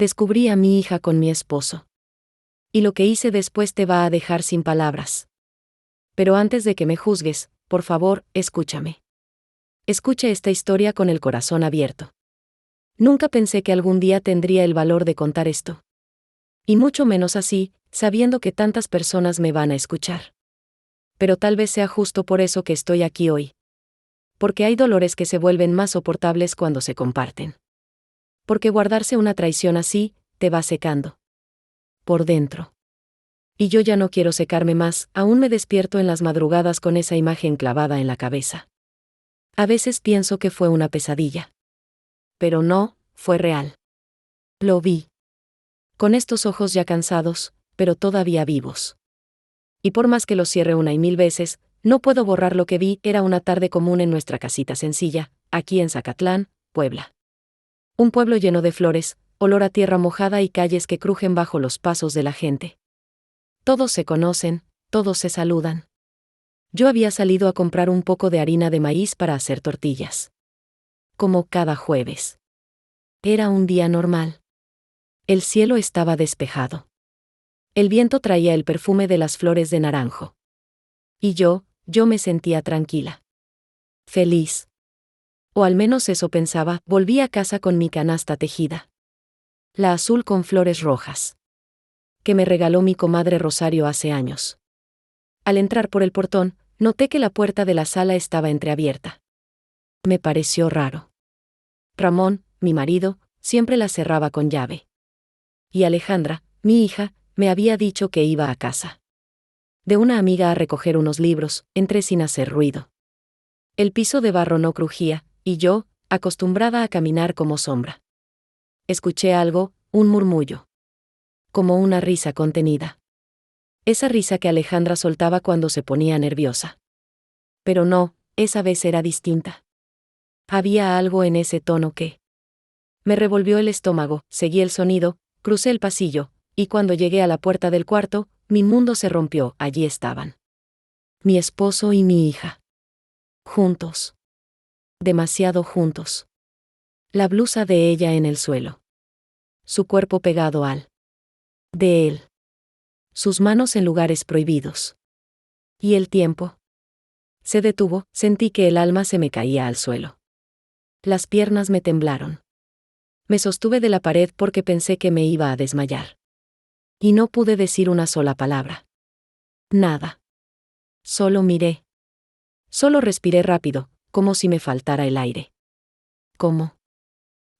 Descubrí a mi hija con mi esposo. Y lo que hice después te va a dejar sin palabras. Pero antes de que me juzgues, por favor, escúchame. Escucha esta historia con el corazón abierto. Nunca pensé que algún día tendría el valor de contar esto. Y mucho menos así, sabiendo que tantas personas me van a escuchar. Pero tal vez sea justo por eso que estoy aquí hoy. Porque hay dolores que se vuelven más soportables cuando se comparten. Porque guardarse una traición así, te va secando. Por dentro. Y yo ya no quiero secarme más, aún me despierto en las madrugadas con esa imagen clavada en la cabeza. A veces pienso que fue una pesadilla. Pero no, fue real. Lo vi. Con estos ojos ya cansados, pero todavía vivos. Y por más que los cierre una y mil veces, no puedo borrar lo que vi. Era una tarde común en nuestra casita sencilla, aquí en Zacatlán, Puebla. Un pueblo lleno de flores, olor a tierra mojada y calles que crujen bajo los pasos de la gente. Todos se conocen, todos se saludan. Yo había salido a comprar un poco de harina de maíz para hacer tortillas. Como cada jueves. Era un día normal. El cielo estaba despejado. El viento traía el perfume de las flores de naranjo. Y yo me sentía tranquila. Feliz. O al menos eso pensaba. Volví a casa con mi canasta tejida. La azul con flores rojas. Que me regaló mi comadre Rosario hace años. Al entrar por el portón, noté que la puerta de la sala estaba entreabierta. Me pareció raro. Ramón, mi marido, siempre la cerraba con llave. Y Alejandra, mi hija, me había dicho que iba a casa de una amiga a recoger unos libros. Entré sin hacer ruido. El piso de barro no crujía, y yo, acostumbrada a caminar como sombra. Escuché algo, un murmullo. Como una risa contenida. Esa risa que Alejandra soltaba cuando se ponía nerviosa. Pero no, esa vez era distinta. Había algo en ese tono que me revolvió el estómago. Seguí el sonido, crucé el pasillo, y cuando llegué a la puerta del cuarto, mi mundo se rompió. Allí estaban mi esposo y mi hija. Juntos. Demasiado juntos. La blusa de ella en el suelo. Su cuerpo pegado al de él. Sus manos en lugares prohibidos. ¿Y el tiempo? Se detuvo. Sentí que el alma se me caía al suelo. Las piernas me temblaron. Me sostuve de la pared porque pensé que me iba a desmayar. Y no pude decir una sola palabra. Nada. Solo miré. Solo respiré rápido, como si me faltara el aire. ¿Cómo?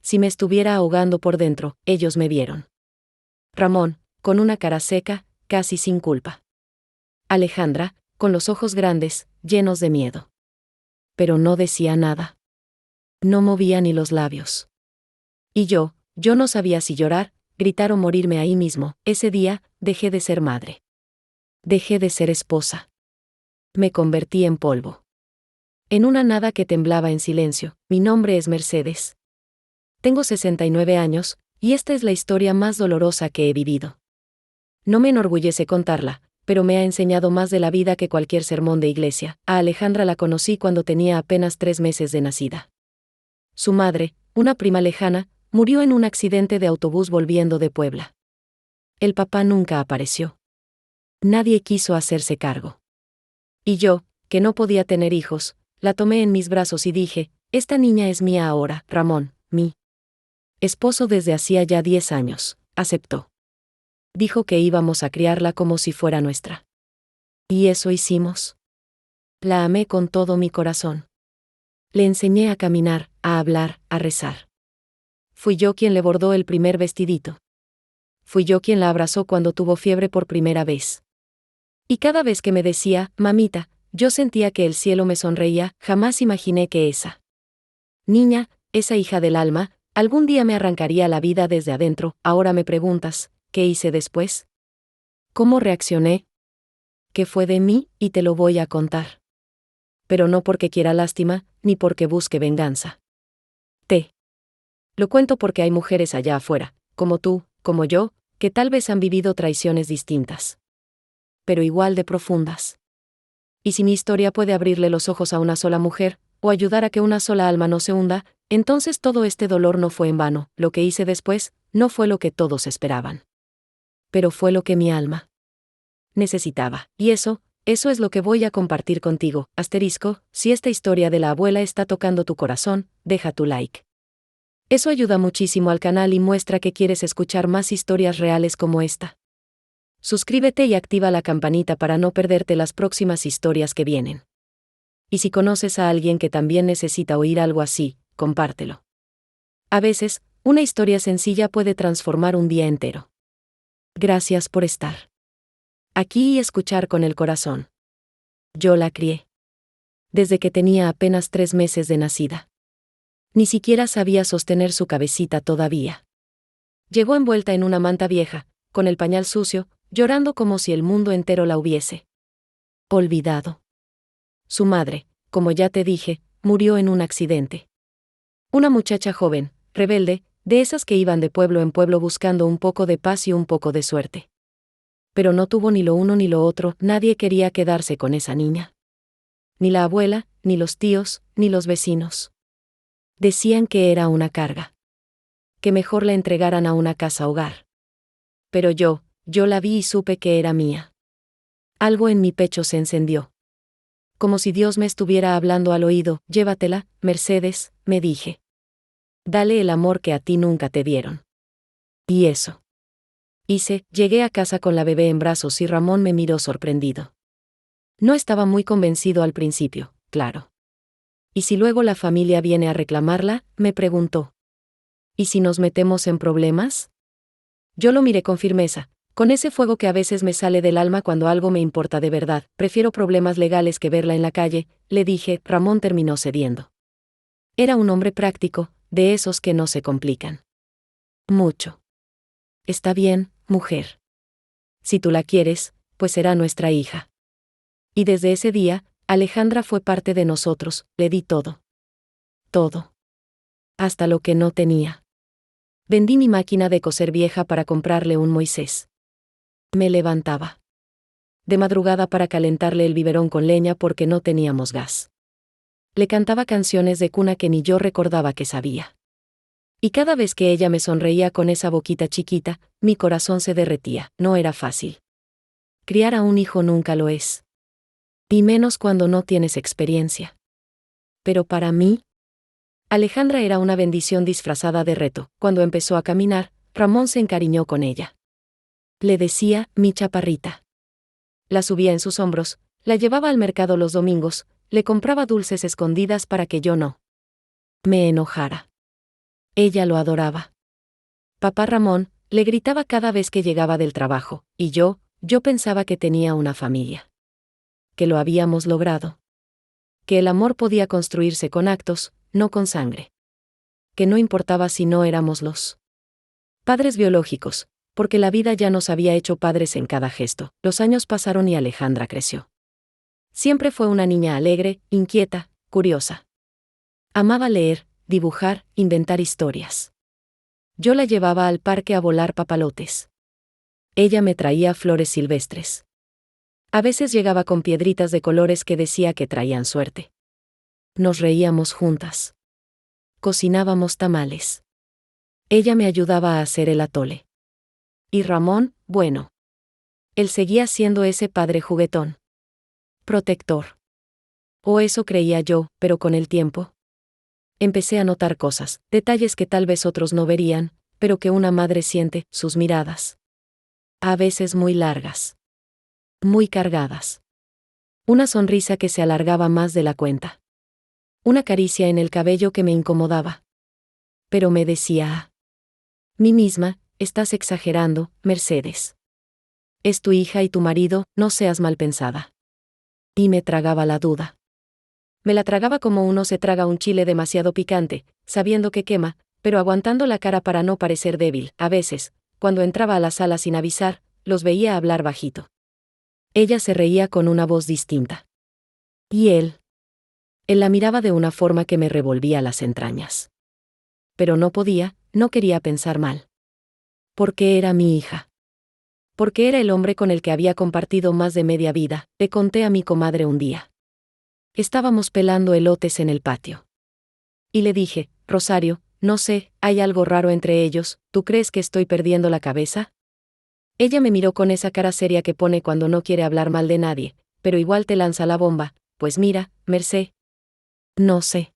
Si me estuviera ahogando por dentro. Ellos me vieron. Ramón, con una cara seca, casi sin culpa. Alejandra, con los ojos grandes, llenos de miedo. Pero no decía nada. No movía ni los labios. Y yo no sabía si llorar, gritar o morirme ahí mismo. Ese día, dejé de ser madre. Dejé de ser esposa. Me convertí en polvo. En una nada que temblaba en silencio. Mi nombre es Mercedes. Tengo 69 años, y esta es la historia más dolorosa que he vivido. No me enorgullece contarla, pero me ha enseñado más de la vida que cualquier sermón de iglesia. A Alejandra la conocí cuando tenía apenas 3 meses de nacida. Su madre, una prima lejana, murió en un accidente de autobús volviendo de Puebla. El papá nunca apareció. Nadie quiso hacerse cargo. Y yo, que no podía tener hijos, la tomé en mis brazos y dije, esta niña es mía ahora. Ramón, mi esposo desde hacía ya 10 años, aceptó. Dijo que íbamos a criarla como si fuera nuestra. Y eso hicimos. La amé con todo mi corazón. Le enseñé a caminar, a hablar, a rezar. Fui yo quien le bordó el primer vestidito. Fui yo quien la abrazó cuando tuvo fiebre por primera vez. Y cada vez que me decía, mamita, yo sentía que el cielo me sonreía. Jamás imaginé que esa niña, esa hija del alma, algún día me arrancaría la vida desde adentro. Ahora me preguntas, ¿qué hice después? ¿Cómo reaccioné? ¿Qué fue de mí? Y te lo voy a contar. Pero no porque quiera lástima, ni porque busque venganza. Te lo cuento porque hay mujeres allá afuera, como tú, como yo, que tal vez han vivido traiciones distintas. Pero igual de profundas. Y si mi historia puede abrirle los ojos a una sola mujer, o ayudar a que una sola alma no se hunda, entonces todo este dolor no fue en vano. Lo que hice después, no fue lo que todos esperaban. Pero fue lo que mi alma necesitaba. Y eso es lo que voy a compartir contigo. Si esta historia de la abuela está tocando tu corazón, deja tu like. Eso ayuda muchísimo al canal y muestra que quieres escuchar más historias reales como esta. Suscríbete y activa la campanita para no perderte las próximas historias que vienen. Y si conoces a alguien que también necesita oír algo así, compártelo. A veces, una historia sencilla puede transformar un día entero. Gracias por estar aquí y escuchar con el corazón. Yo la crié desde que tenía apenas 3 meses de nacida. Ni siquiera sabía sostener su cabecita todavía. Llegó envuelta en una manta vieja, con el pañal sucio, llorando como si el mundo entero la hubiese olvidado. Su madre, como ya te dije, murió en un accidente. Una muchacha joven, rebelde, de esas que iban de pueblo en pueblo buscando un poco de paz y un poco de suerte. Pero no tuvo ni lo uno ni lo otro, nadie quería quedarse con esa niña. Ni la abuela, ni los tíos, ni los vecinos. Decían que era una carga. Que mejor la entregaran a una casa hogar. Pero yo la vi y supe que era mía. Algo en mi pecho se encendió. Como si Dios me estuviera hablando al oído, llévatela, Mercedes, me dije. Dale el amor que a ti nunca te dieron. Y eso hice, llegué a casa con la bebé en brazos y Ramón me miró sorprendido. No estaba muy convencido al principio, claro. ¿Y si luego la familia viene a reclamarla?, me preguntó. ¿Y si nos metemos en problemas? Yo lo miré con firmeza, con ese fuego que a veces me sale del alma cuando algo me importa de verdad. Prefiero problemas legales que verla en la calle, le dije. Ramón terminó cediendo. Era un hombre práctico, de esos que no se complican mucho. Está bien, mujer. Si tú la quieres, pues será nuestra hija. Y desde ese día, Alejandra fue parte de nosotros, le di todo. Todo. Hasta lo que no tenía. Vendí mi máquina de coser vieja para comprarle un Moisés. Me levantaba de madrugada para calentarle el biberón con leña porque no teníamos gas. Le cantaba canciones de cuna que ni yo recordaba que sabía. Y cada vez que ella me sonreía con esa boquita chiquita, mi corazón se derretía. No era fácil. Criar a un hijo nunca lo es. Y menos cuando no tienes experiencia. Pero para mí, Alejandra era una bendición disfrazada de reto. Cuando empezó a caminar, Ramón se encariñó con ella. Le decía, mi chaparrita. La subía en sus hombros, la llevaba al mercado los domingos, le compraba dulces escondidas para que yo no me enojara. Ella lo adoraba. Papá Ramón, le gritaba cada vez que llegaba del trabajo, y yo pensaba que tenía una familia. Que lo habíamos logrado. Que el amor podía construirse con actos, no con sangre. Que no importaba si no éramos los padres biológicos, porque la vida ya nos había hecho padres en cada gesto. Los años pasaron y Alejandra creció. Siempre fue una niña alegre, inquieta, curiosa. Amaba leer, dibujar, inventar historias. Yo la llevaba al parque a volar papalotes. Ella me traía flores silvestres. A veces llegaba con piedritas de colores que decía que traían suerte. Nos reíamos juntas. Cocinábamos tamales. Ella me ayudaba a hacer el atole. Y Ramón, bueno. Él seguía siendo ese padre juguetón. Protector. O eso creía yo, pero con el tiempo empecé a notar cosas, detalles que tal vez otros no verían, pero que una madre siente, sus miradas. A veces muy largas. Muy cargadas. Una sonrisa que se alargaba más de la cuenta. Una caricia en el cabello que me incomodaba. Pero me decía a mí misma, estás exagerando, Mercedes. Es tu hija y tu marido, no seas mal pensada. Y me tragaba la duda. Me la tragaba como uno se traga un chile demasiado picante, sabiendo que quema, pero aguantando la cara para no parecer débil. A veces, cuando entraba a la sala sin avisar, los veía hablar bajito. Ella se reía con una voz distinta. Y él la miraba de una forma que me revolvía las entrañas. Pero no quería pensar mal. Porque era mi hija. Porque era el hombre con el que había compartido más de media vida, le conté a mi comadre un día. Estábamos pelando elotes en el patio. Y le dije, Rosario, no sé, hay algo raro entre ellos, ¿tú crees que estoy perdiendo la cabeza? Ella me miró con esa cara seria que pone cuando no quiere hablar mal de nadie, pero igual te lanza la bomba, pues mira, Merced. No sé.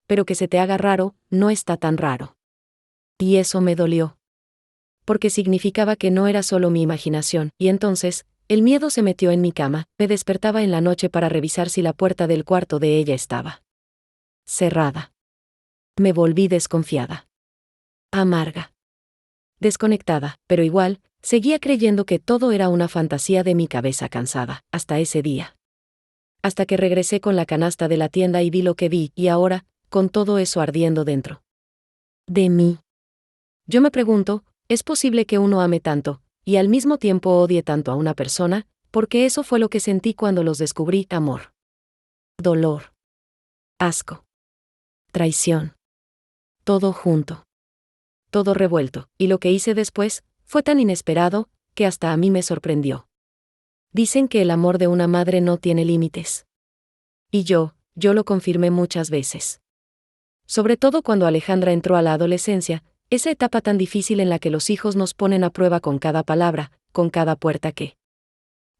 Pero que se te haga raro, no está tan raro. Y eso me dolió. Porque significaba que no era solo mi imaginación, y entonces, el miedo se metió en mi cama, me despertaba en la noche para revisar si la puerta del cuarto de ella estaba cerrada. Me volví desconfiada. Amarga. Desconectada, pero igual, seguía creyendo que todo era una fantasía de mi cabeza cansada, hasta ese día. Hasta que regresé con la canasta de la tienda y vi lo que vi, y ahora, con todo eso ardiendo dentro de mí. Yo me pregunto, ¿es posible que uno ame tanto, y al mismo tiempo odie tanto a una persona? Porque eso fue lo que sentí cuando los descubrí: amor, dolor, asco, traición. Todo junto. Todo revuelto, y lo que hice después fue tan inesperado que hasta a mí me sorprendió. Dicen que el amor de una madre no tiene límites. Y yo lo confirmé muchas veces. Sobre todo cuando Alejandra entró a la adolescencia, esa etapa tan difícil en la que los hijos nos ponen a prueba con cada palabra, con cada puerta que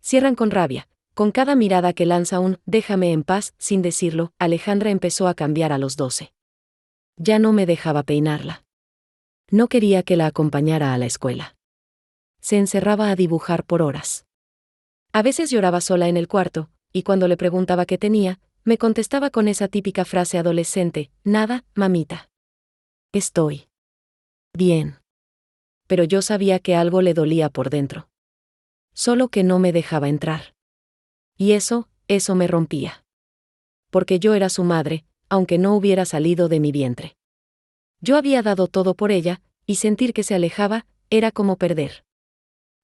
cierran con rabia, con cada mirada que lanza un «déjame en paz» sin decirlo. Alejandra empezó a cambiar a los 12. Ya no me dejaba peinarla. No quería que la acompañara a la escuela. Se encerraba a dibujar por horas. A veces lloraba sola en el cuarto, y cuando le preguntaba qué tenía, me contestaba con esa típica frase adolescente: nada, mamita. Estoy bien. Pero yo sabía que algo le dolía por dentro. Solo que no me dejaba entrar. Y eso me rompía. Porque yo era su madre, aunque no hubiera salido de mi vientre. Yo había dado todo por ella, y sentir que se alejaba era como perder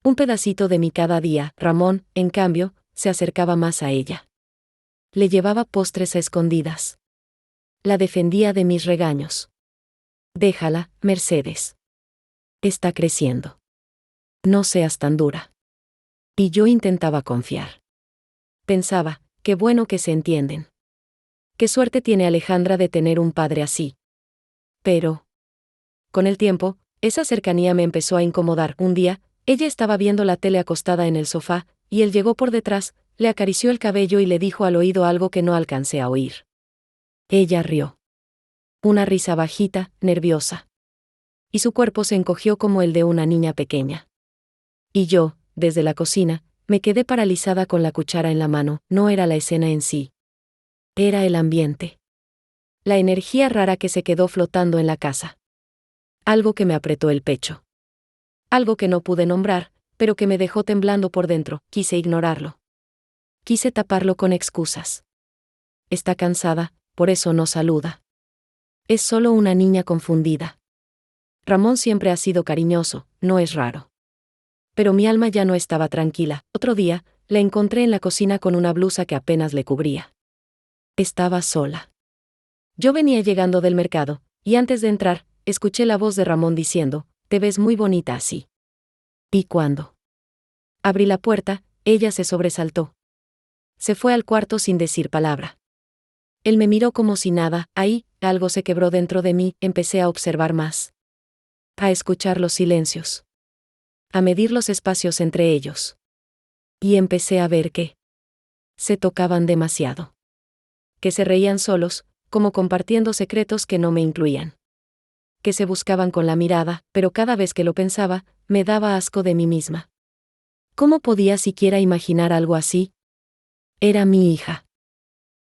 un pedacito de mí cada día. Ramón, en cambio, se acercaba más a ella. Le llevaba postres a escondidas. La defendía de mis regaños. Déjala, Mercedes. Está creciendo. No seas tan dura. Y yo intentaba confiar. Pensaba, qué bueno que se entienden. Qué suerte tiene Alejandra de tener un padre así. Pero, con el tiempo, esa cercanía me empezó a incomodar. Un día, ella estaba viendo la tele acostada en el sofá, y él llegó por detrás, le acarició el cabello y le dijo al oído algo que no alcancé a oír. Ella rió. Una risa bajita, nerviosa. Y su cuerpo se encogió como el de una niña pequeña. Y yo, desde la cocina, me quedé paralizada con la cuchara en la mano. No era la escena en sí. Era el ambiente. La energía rara que se quedó flotando en la casa. Algo que me apretó el pecho. Algo que no pude nombrar, pero que me dejó temblando por dentro. Quise ignorarlo. Quise taparlo con excusas. Está cansada, por eso no saluda. Es solo una niña confundida. Ramón siempre ha sido cariñoso, no es raro. Pero mi alma ya no estaba tranquila. Otro día, la encontré en la cocina con una blusa que apenas le cubría. Estaba sola. Yo venía llegando del mercado, y antes de entrar, escuché la voz de Ramón diciendo: te ves muy bonita así. ¿Y cuándo abrí la puerta, ella se sobresaltó. Se fue al cuarto sin decir palabra. Él me miró como si nada. Ahí, algo se quebró dentro de mí. Empecé a observar más. A escuchar los silencios. A medir los espacios entre ellos. Y empecé a ver que se tocaban demasiado. Que se reían solos, como compartiendo secretos que no me incluían. Que se buscaban con la mirada, pero cada vez que lo pensaba, me daba asco de mí misma. ¿Cómo podía siquiera imaginar algo así? Era mi hija.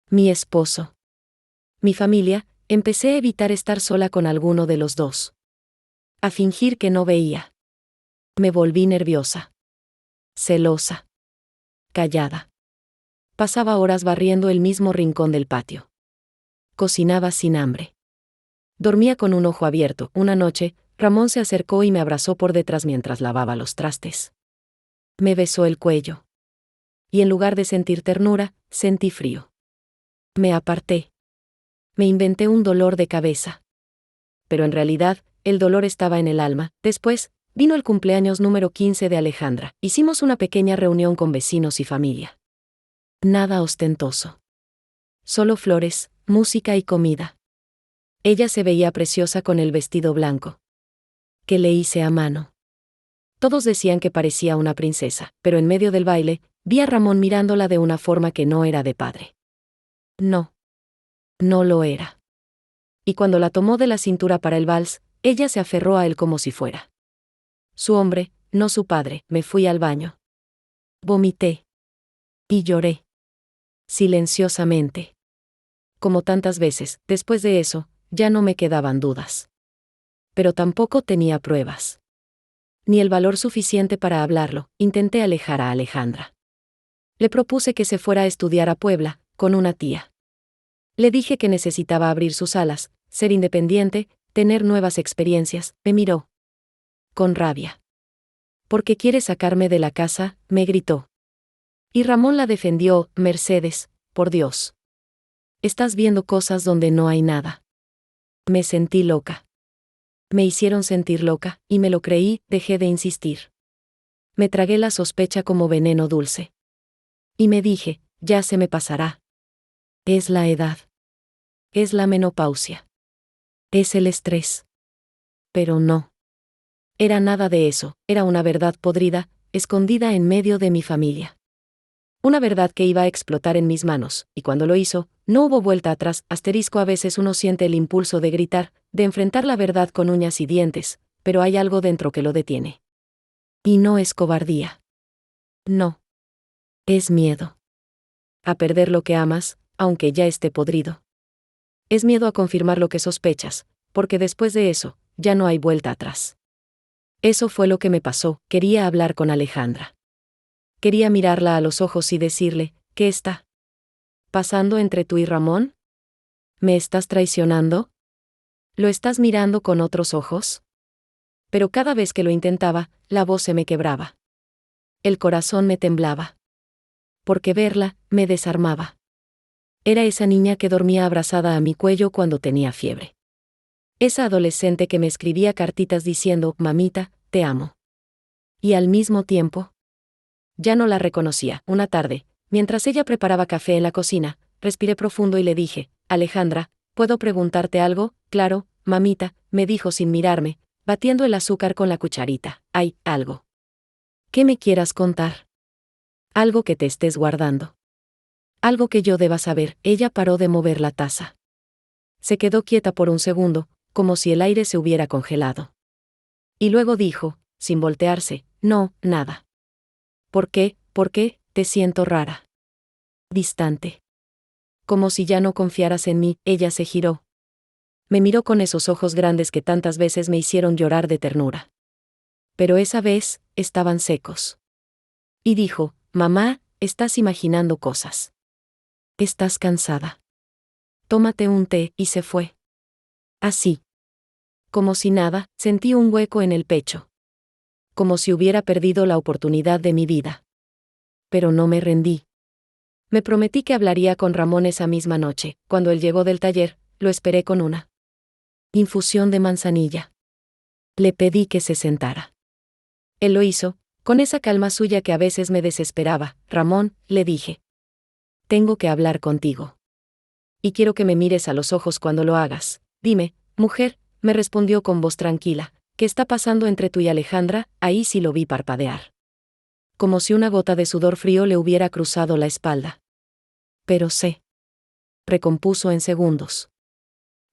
Mi esposo. Mi familia. Empecé a evitar estar sola con alguno de los dos. A fingir que no veía. Me volví nerviosa. Celosa. Callada. Pasaba horas barriendo el mismo rincón del patio. Cocinaba sin hambre. Dormía con un ojo abierto. Una noche, Ramón se acercó y me abrazó por detrás mientras lavaba los trastes. Me besó el cuello. Y en lugar de sentir ternura, sentí frío. Me aparté. Me inventé un dolor de cabeza. Pero en realidad, el dolor estaba en el alma. Después, vino el cumpleaños número 15 de Alejandra. Hicimos una pequeña reunión con vecinos y familia. Nada ostentoso. Solo flores, música y comida. Ella se veía preciosa con el vestido blanco que le hice a mano. Todos decían que parecía una princesa, pero en medio del baile, vi a Ramón mirándola de una forma que no era de padre. No. No lo era. Y cuando la tomó de la cintura para el vals, ella se aferró a él como si fuera su hombre, no su padre. Me fui al baño. Vomité. Y lloré. Silenciosamente. Como tantas veces, después de eso, ya no me quedaban dudas. Pero tampoco tenía pruebas. Ni el valor suficiente para hablarlo. Intenté alejar a Alejandra. Le propuse que se fuera a estudiar a Puebla, con una tía. Le dije que necesitaba abrir sus alas, ser independiente, tener nuevas experiencias. Me miró con rabia. ¿Por qué quieres sacarme de la casa?, me gritó. Y Ramón la defendió. Mercedes, por Dios. Estás viendo cosas donde no hay nada. Me sentí loca. Me hicieron sentir loca, y me lo creí. Dejé de insistir. Me tragué la sospecha como veneno dulce. Y me dije, ya se me pasará. Es la edad. Es la menopausia. Es el estrés. Pero no. Era nada de eso, era una verdad podrida, escondida en medio de mi familia. Una verdad que iba a explotar en mis manos, y cuando lo hizo, no hubo vuelta atrás. A veces uno siente el impulso de gritar, de enfrentar la verdad con uñas y dientes, pero hay algo dentro que lo detiene. Y no es cobardía. No. Es miedo. A perder lo que amas, aunque ya esté podrido. Es miedo a confirmar lo que sospechas, porque después de eso, ya no hay vuelta atrás. Eso fue lo que me pasó. Quería hablar con Alejandra. Quería mirarla a los ojos y decirle, ¿qué está pasando entre tú y Ramón? ¿Me estás traicionando? ¿Lo estás mirando con otros ojos? Pero cada vez que lo intentaba, la voz se me quebraba. El corazón me temblaba. Porque verla, me desarmaba. Era esa niña que dormía abrazada a mi cuello cuando tenía fiebre. Esa adolescente que me escribía cartitas diciendo, mamita, te amo. Y al mismo tiempo, ya no la reconocía. Una tarde, mientras ella preparaba café en la cocina, respiré profundo y le dije, Alejandra, ¿puedo preguntarte algo? Claro, mamita, me dijo sin mirarme, batiendo el azúcar con la cucharita. Hay algo. ¿Qué me quieras contar? Algo que te estés guardando. Algo que yo deba saber. Ella paró de mover la taza. Se quedó quieta por un segundo, como si el aire se hubiera congelado. Y luego dijo, sin voltearse, no, nada. ¿Por qué? ¿Por qué? Te siento rara. Distante. Como si ya no confiaras en mí. Ella se giró. Me miró con esos ojos grandes que tantas veces me hicieron llorar de ternura. Pero esa vez, estaban secos. Y dijo, mamá, estás imaginando cosas. Estás cansada. Tómate un té, y se fue. Así. Como si nada, sentí un hueco en el pecho. Como si hubiera perdido la oportunidad de mi vida. Pero no me rendí. Me prometí que hablaría con Ramón esa misma noche. Cuando él llegó del taller, lo esperé con una infusión de manzanilla. Le pedí que se sentara. Él lo hizo, con esa calma suya que a veces me desesperaba. Ramón, le dije. Tengo que hablar contigo. Y quiero que me mires a los ojos cuando lo hagas. Dime, mujer, me respondió con voz tranquila, ¿qué está pasando entre tú y Alejandra? Ahí sí lo vi parpadear. Como si una gota de sudor frío le hubiera cruzado la espalda. Pero sé. Recompuso en segundos.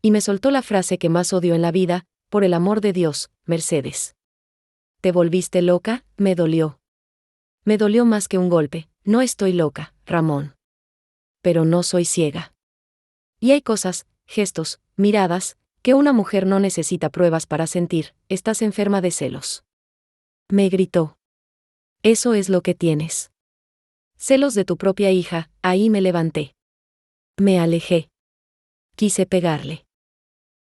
Y me soltó la frase que más odio en la vida, por el amor de Dios, Mercedes. ¿Te volviste loca? Me dolió. Me dolió más que un golpe. No estoy loca, Ramón. Pero no soy ciega. Y hay cosas, gestos, miradas, que una mujer no necesita pruebas para sentir. Estás enferma de celos. Me gritó. Eso es lo que tienes. Celos de tu propia hija. Ahí me levanté. Me alejé. Quise pegarle.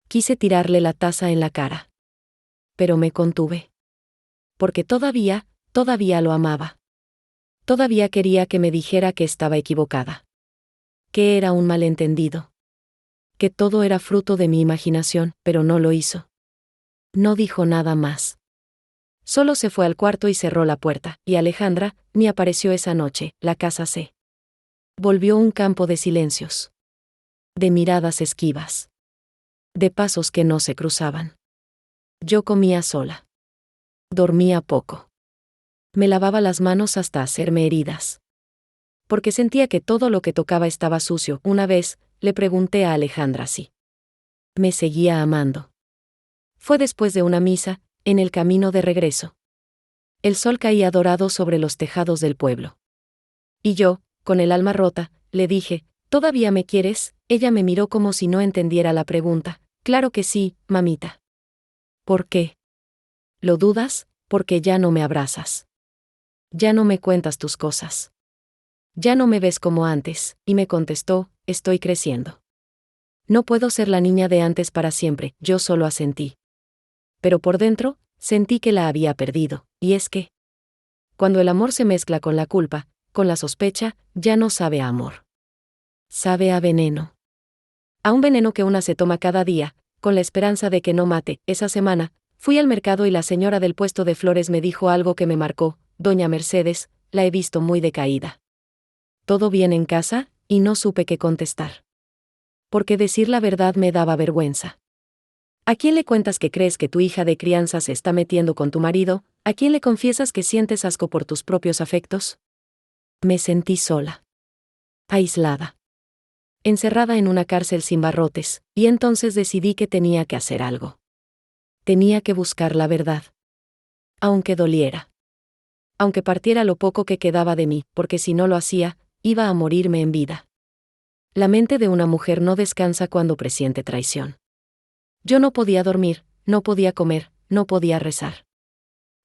Quise tirarle la taza en la cara. Pero me contuve. Porque todavía lo amaba. Todavía quería que me dijera que estaba equivocada. Que era un malentendido. Que todo era fruto de mi imaginación, pero no lo hizo. No dijo nada más. Solo se fue al cuarto y cerró la puerta, y Alejandra ni apareció esa noche. La casa se volvió un campo de silencios. De miradas esquivas. de pasos que no se cruzaban. Yo comía sola. Dormía poco. Me lavaba las manos hasta hacerme heridas. Porque sentía que todo lo que tocaba estaba sucio. Una vez, le pregunté a Alejandra si me seguía amando. Fue después de una misa, en el camino de regreso. El sol caía dorado sobre los tejados del pueblo. Y yo, con el alma rota, le dije, ¿todavía me quieres? Ella me miró como si no entendiera la pregunta. Claro que sí, mamita. ¿Por qué? ¿Lo dudas? Porque ya no me abrazas. Ya no me cuentas tus cosas. Ya no me ves como antes, y me contestó, estoy creciendo. No puedo ser la niña de antes para siempre, yo solo asentí. Pero por dentro, sentí que la había perdido, y es que cuando el amor se mezcla con la culpa, con la sospecha, ya no sabe a amor. Sabe a veneno. A un veneno que una se toma cada día, con la esperanza de que no mate. Esa semana, fui al mercado y la señora del puesto de flores me dijo algo que me marcó, doña Mercedes, la he visto muy decaída. ¿Todo bien en casa? Y no supe qué contestar. Porque decir la verdad me daba vergüenza. ¿A quién le cuentas que crees que tu hija de crianza se está metiendo con tu marido? ¿A quién le confiesas que sientes asco por tus propios afectos? Me sentí sola. Aislada. Encerrada en una cárcel sin barrotes, y entonces decidí que tenía que hacer algo. Tenía que buscar la verdad. Aunque doliera. Aunque partiera lo poco que quedaba de mí, porque si no lo hacía, iba a morirme en vida. La mente de una mujer no descansa cuando presiente traición. Yo no podía dormir, no podía comer, no podía rezar.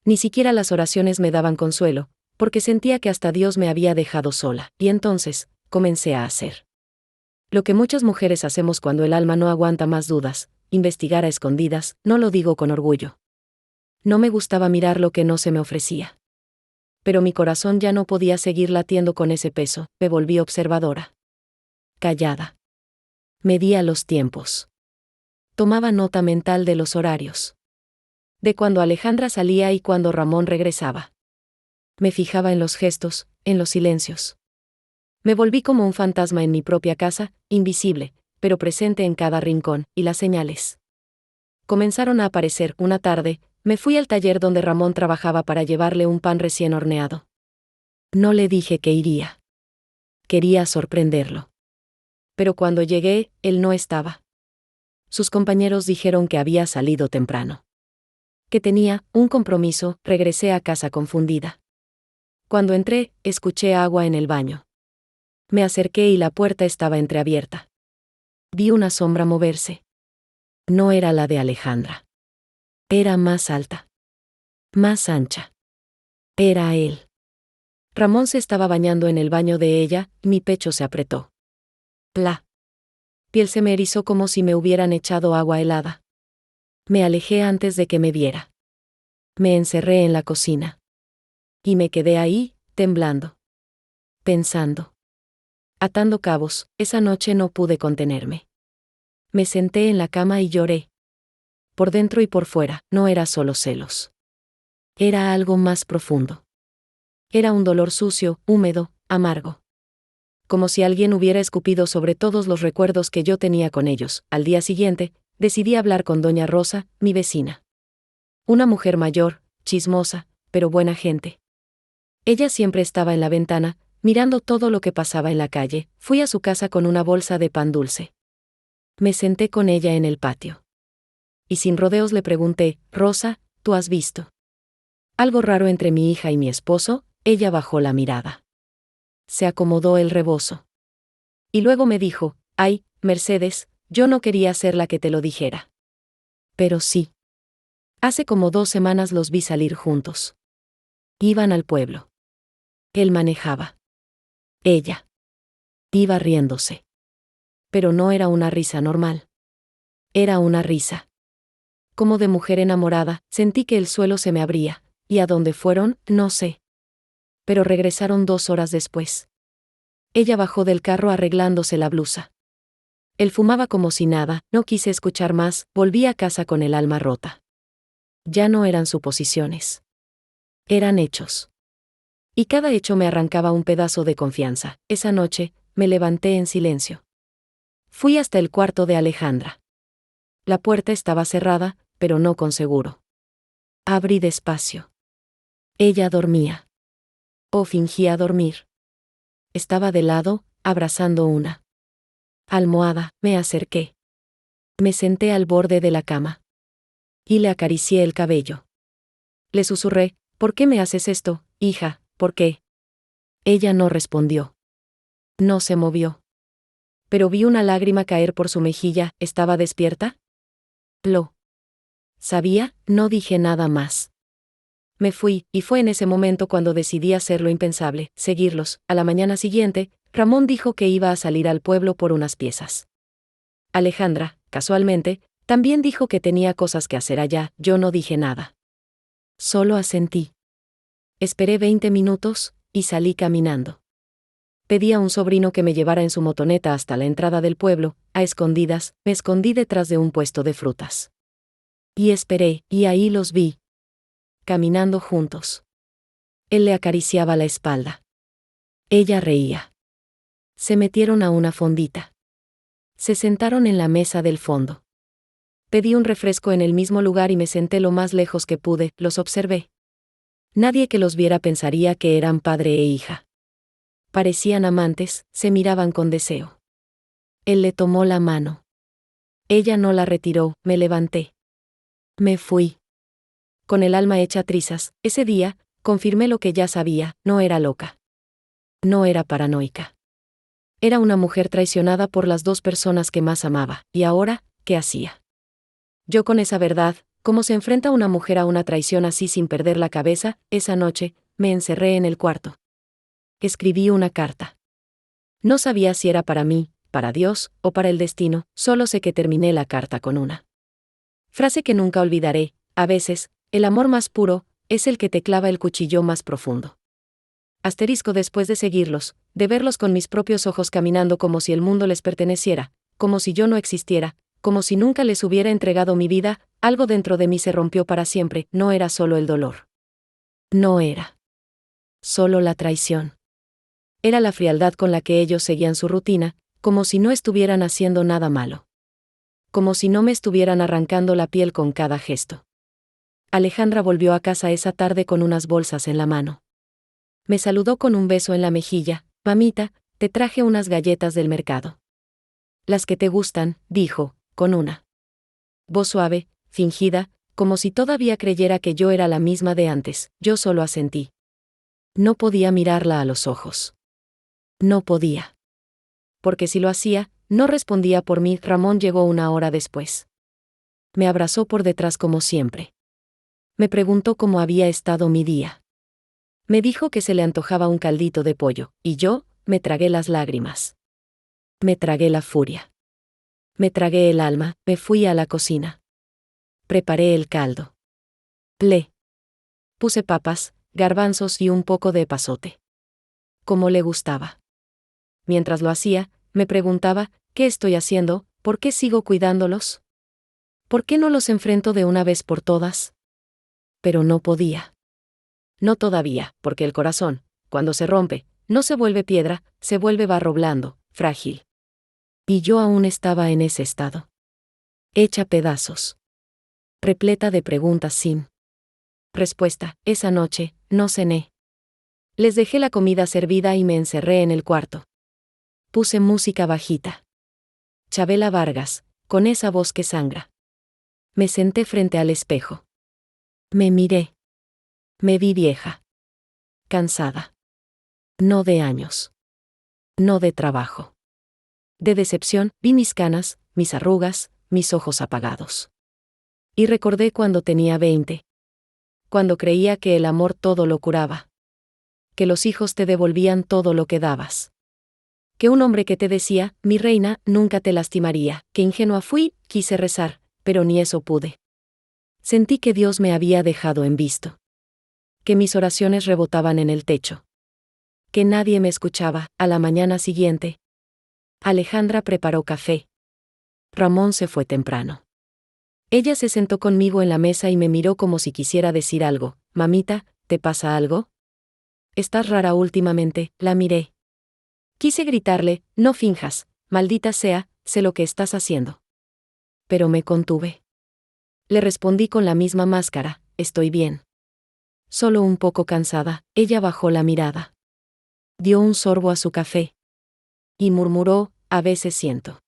Ni siquiera las oraciones me daban consuelo, porque sentía que hasta Dios me había dejado sola, y entonces, comencé a hacer lo que muchas mujeres hacemos cuando el alma no aguanta más dudas, investigar a escondidas. No lo digo con orgullo. No me gustaba mirar lo que no se me ofrecía. Pero mi corazón ya no podía seguir latiendo con ese peso, me volví observadora. Callada. Medía los tiempos. Tomaba nota mental de los horarios. De cuando Alejandra salía y cuando Ramón regresaba. Me fijaba en los gestos, en los silencios. Me volví como un fantasma en mi propia casa, invisible, pero presente en cada rincón, y las señales comenzaron a aparecer. Una tarde, me fui al taller donde Ramón trabajaba para llevarle un pan recién horneado. No le dije que iría. Quería sorprenderlo. Pero cuando llegué, él no estaba. Sus compañeros dijeron que había salido temprano. Que tenía un compromiso. Regresé a casa confundida. Cuando entré, escuché agua en el baño. Me acerqué y la puerta estaba entreabierta. Vi una sombra moverse. No era la de Alejandra. Era más alta. Más ancha. Era él. Ramón se estaba bañando en el baño de ella, mi pecho se apretó. La piel se me erizó como si me hubieran echado agua helada. Me alejé antes de que me viera. Me encerré en la cocina. Y me quedé ahí, temblando. Pensando. Atando cabos. Esa noche no pude contenerme. Me senté en la cama y lloré. Por dentro y por fuera, no era solo celos. Era algo más profundo. Era un dolor sucio, húmedo, amargo. Como si alguien hubiera escupido sobre todos los recuerdos que yo tenía con ellos. Al día siguiente, decidí hablar con doña Rosa, mi vecina. Una mujer mayor, chismosa, pero buena gente. Ella siempre estaba en la ventana, mirando todo lo que pasaba en la calle. Fui a su casa con una bolsa de pan dulce. Me senté con ella en el patio. Y sin rodeos le pregunté, Rosa, ¿tú has visto algo raro entre mi hija y mi esposo? Ella bajó la mirada. Se acomodó el rebozo. Y luego me dijo, ay, Mercedes, yo no quería ser la que te lo dijera. Pero sí. Hace como 2 semanas los vi salir juntos. Iban al pueblo. Él manejaba. Ella iba riéndose. Pero no era una risa normal. Era una risa como de mujer enamorada. Sentí que el suelo se me abría, y a dónde fueron, no sé. Pero regresaron 2 horas después. Ella bajó del carro arreglándose la blusa. Él fumaba como si nada. No quise escuchar más, volví a casa con el alma rota. Ya no eran suposiciones. Eran hechos. Y cada hecho me arrancaba un pedazo de confianza. Esa noche, me levanté en silencio. Fui hasta el cuarto de Alejandra. La puerta estaba cerrada, pero no con seguro. Abrí despacio. Ella dormía. O fingía dormir. Estaba de lado, abrazando una almohada. Me acerqué. Me senté al borde de la cama. Y le acaricié el cabello. Le susurré, ¿por qué me haces esto, hija? ¿Por qué? Ella no respondió. No se movió. Pero vi una lágrima caer por su mejilla. ¿Estaba despierta? Lo sabía, no dije nada más. Me fui, y fue en ese momento cuando decidí hacer lo impensable, seguirlos. A la mañana siguiente, Ramón dijo que iba a salir al pueblo por unas piezas. Alejandra, casualmente, también dijo que tenía cosas que hacer allá. Yo no dije nada. Solo asentí. Esperé 20 minutos, y salí caminando. Pedí a un sobrino que me llevara en su motoneta hasta la entrada del pueblo. A escondidas, me escondí detrás de un puesto de frutas. Y esperé, y ahí los vi. Caminando juntos. Él le acariciaba la espalda. Ella reía. Se metieron a una fondita. Se sentaron en la mesa del fondo. Pedí un refresco en el mismo lugar y me senté lo más lejos que pude. Los observé. Nadie que los viera pensaría que eran padre e hija. Parecían amantes, se miraban con deseo. Él le tomó la mano. Ella no la retiró. Me levanté. Me fui. Con el alma hecha trizas, ese día, confirmé lo que ya sabía. No era loca. No era paranoica. Era una mujer traicionada por las dos personas que más amaba. ¿Y ahora, qué hacía? Yo con esa verdad, ¿cómo se enfrenta una mujer a una traición así sin perder la cabeza? Esa noche, me encerré en el cuarto. Escribí una carta. No sabía si era para mí, para Dios, o para el destino. Solo sé que terminé la carta con una frase que nunca olvidaré. A veces, el amor más puro es el que te clava el cuchillo más profundo. Asterisco. Después de seguirlos, de verlos con mis propios ojos caminando como si el mundo les perteneciera, como si yo no existiera, como si nunca les hubiera entregado mi vida, algo dentro de mí se rompió para siempre. No era solo el dolor. No era solo la traición. Era la frialdad con la que ellos seguían su rutina, como si no estuvieran haciendo nada malo. Como si no me estuvieran arrancando la piel con cada gesto. Alejandra volvió a casa esa tarde con unas bolsas en la mano. Me saludó con un beso en la mejilla. Mamita, te traje unas galletas del mercado. Las que te gustan, dijo, con una voz suave, fingida, como si todavía creyera que yo era la misma de antes. Yo solo asentí. No podía mirarla a los ojos. No podía. Porque si lo hacía, no respondía por mí. Ramón llegó una hora después. Me abrazó por detrás como siempre. Me preguntó cómo había estado mi día. Me dijo que se le antojaba un caldito de pollo, y yo, me tragué las lágrimas. Me tragué la furia. Me tragué el alma. Me fui a la cocina. Preparé el caldo. Le puse papas, garbanzos y un poco de epazote. Como le gustaba. Mientras lo hacía, me preguntaba, ¿qué estoy haciendo? ¿Por qué sigo cuidándolos? ¿Por qué no los enfrento de una vez por todas? Pero no podía. No todavía, porque el corazón, cuando se rompe, no se vuelve piedra, se vuelve barro blando, frágil. Y yo aún estaba en ese estado. Hecha pedazos. Repleta de preguntas sin respuesta. Esa noche, no cené. Les dejé la comida servida y me encerré en el cuarto. Puse música bajita. Chabela Vargas, con esa voz que sangra. Me senté frente al espejo. Me miré. Me vi vieja. Cansada. No de años. No de trabajo. De decepción. Vi mis canas, mis arrugas, mis ojos apagados. Y recordé cuando tenía 20. Cuando creía que el amor todo lo curaba. Que los hijos te devolvían todo lo que dabas. Que un hombre que te decía, mi reina, nunca te lastimaría. Que ingenua fui, quise rezar, pero ni eso pude. Sentí que Dios me había dejado en visto. Que mis oraciones rebotaban en el techo. Que nadie me escuchaba. A la mañana siguiente, Alejandra preparó café. Ramón se fue temprano. Ella se sentó conmigo en la mesa y me miró como si quisiera decir algo. Mamita, ¿te pasa algo? Estás rara últimamente. La miré. Quise gritarle, no finjas, maldita sea, sé lo que estás haciendo. Pero me contuve. Le respondí con la misma máscara: estoy bien. Solo un poco cansada. Ella bajó la mirada. Dio un sorbo a su café. Y murmuró: a veces siento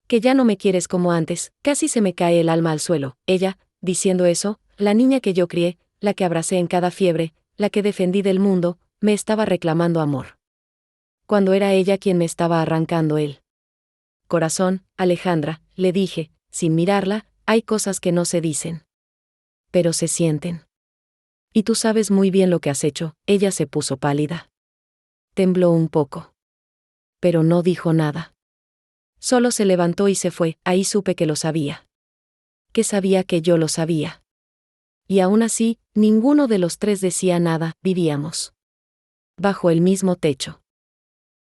que ya no me quieres como antes. Casi se me cae el alma al suelo. Ella, diciendo eso, la niña que yo crié, la que abracé en cada fiebre, la que defendí del mundo, me estaba reclamando amor. Cuando era ella quien me estaba arrancando el corazón. Alejandra, le dije, sin mirarla, hay cosas que no se dicen. Pero se sienten. Y tú sabes muy bien lo que has hecho. Ella se puso pálida. Tembló un poco. Pero no dijo nada. Solo se levantó y se fue. Ahí supe que lo sabía. Que sabía que yo lo sabía. Y aún así, ninguno de los tres decía nada. Vivíamos bajo el mismo techo.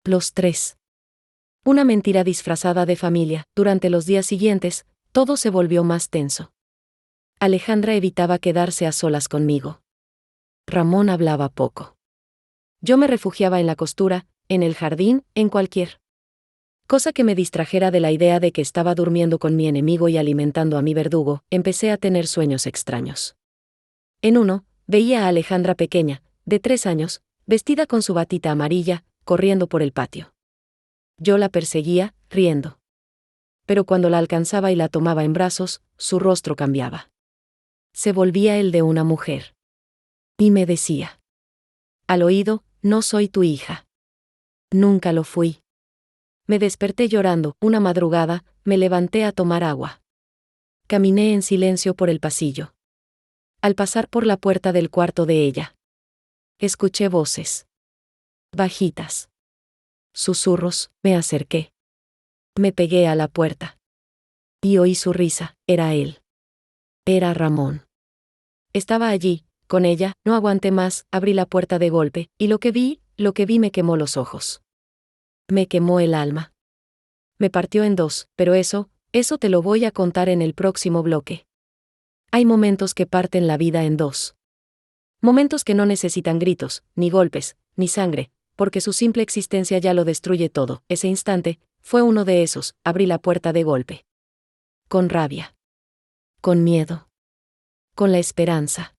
Los tres. Una mentira disfrazada de familia. Durante los días siguientes, todo se volvió más tenso. Alejandra evitaba quedarse a solas conmigo. Ramón hablaba poco. Yo me refugiaba en la costura, en el jardín, en cualquier cosa que me distrajera de la idea de que estaba durmiendo con mi enemigo y alimentando a mi verdugo. Empecé a tener sueños extraños. En uno, veía a Alejandra pequeña, de 3 años, vestida con su batita amarilla, corriendo por el patio. Yo la perseguía, riendo. Pero cuando la alcanzaba y la tomaba en brazos, su rostro cambiaba. Se volvía el de una mujer. Y me decía al oído: no soy tu hija. Nunca lo fui. Me desperté llorando. Una madrugada, me levanté a tomar agua. Caminé en silencio por el pasillo. Al pasar por la puerta del cuarto de ella, escuché voces bajitas. Susurros. Me acerqué. Me pegué a la puerta. Y oí su risa. Era él. Era Ramón. Estaba allí, con ella. No aguanté más, abrí la puerta de golpe, y lo que vi me quemó los ojos. Me quemó el alma. Me partió en dos, pero eso te lo voy a contar en el próximo bloque. Hay momentos que parten la vida en dos. Momentos que no necesitan gritos, ni golpes, ni sangre, porque su simple existencia ya lo destruye todo. Ese instante fue uno de esos. Abrí la puerta de golpe. Con rabia. Con miedo. Con la esperanza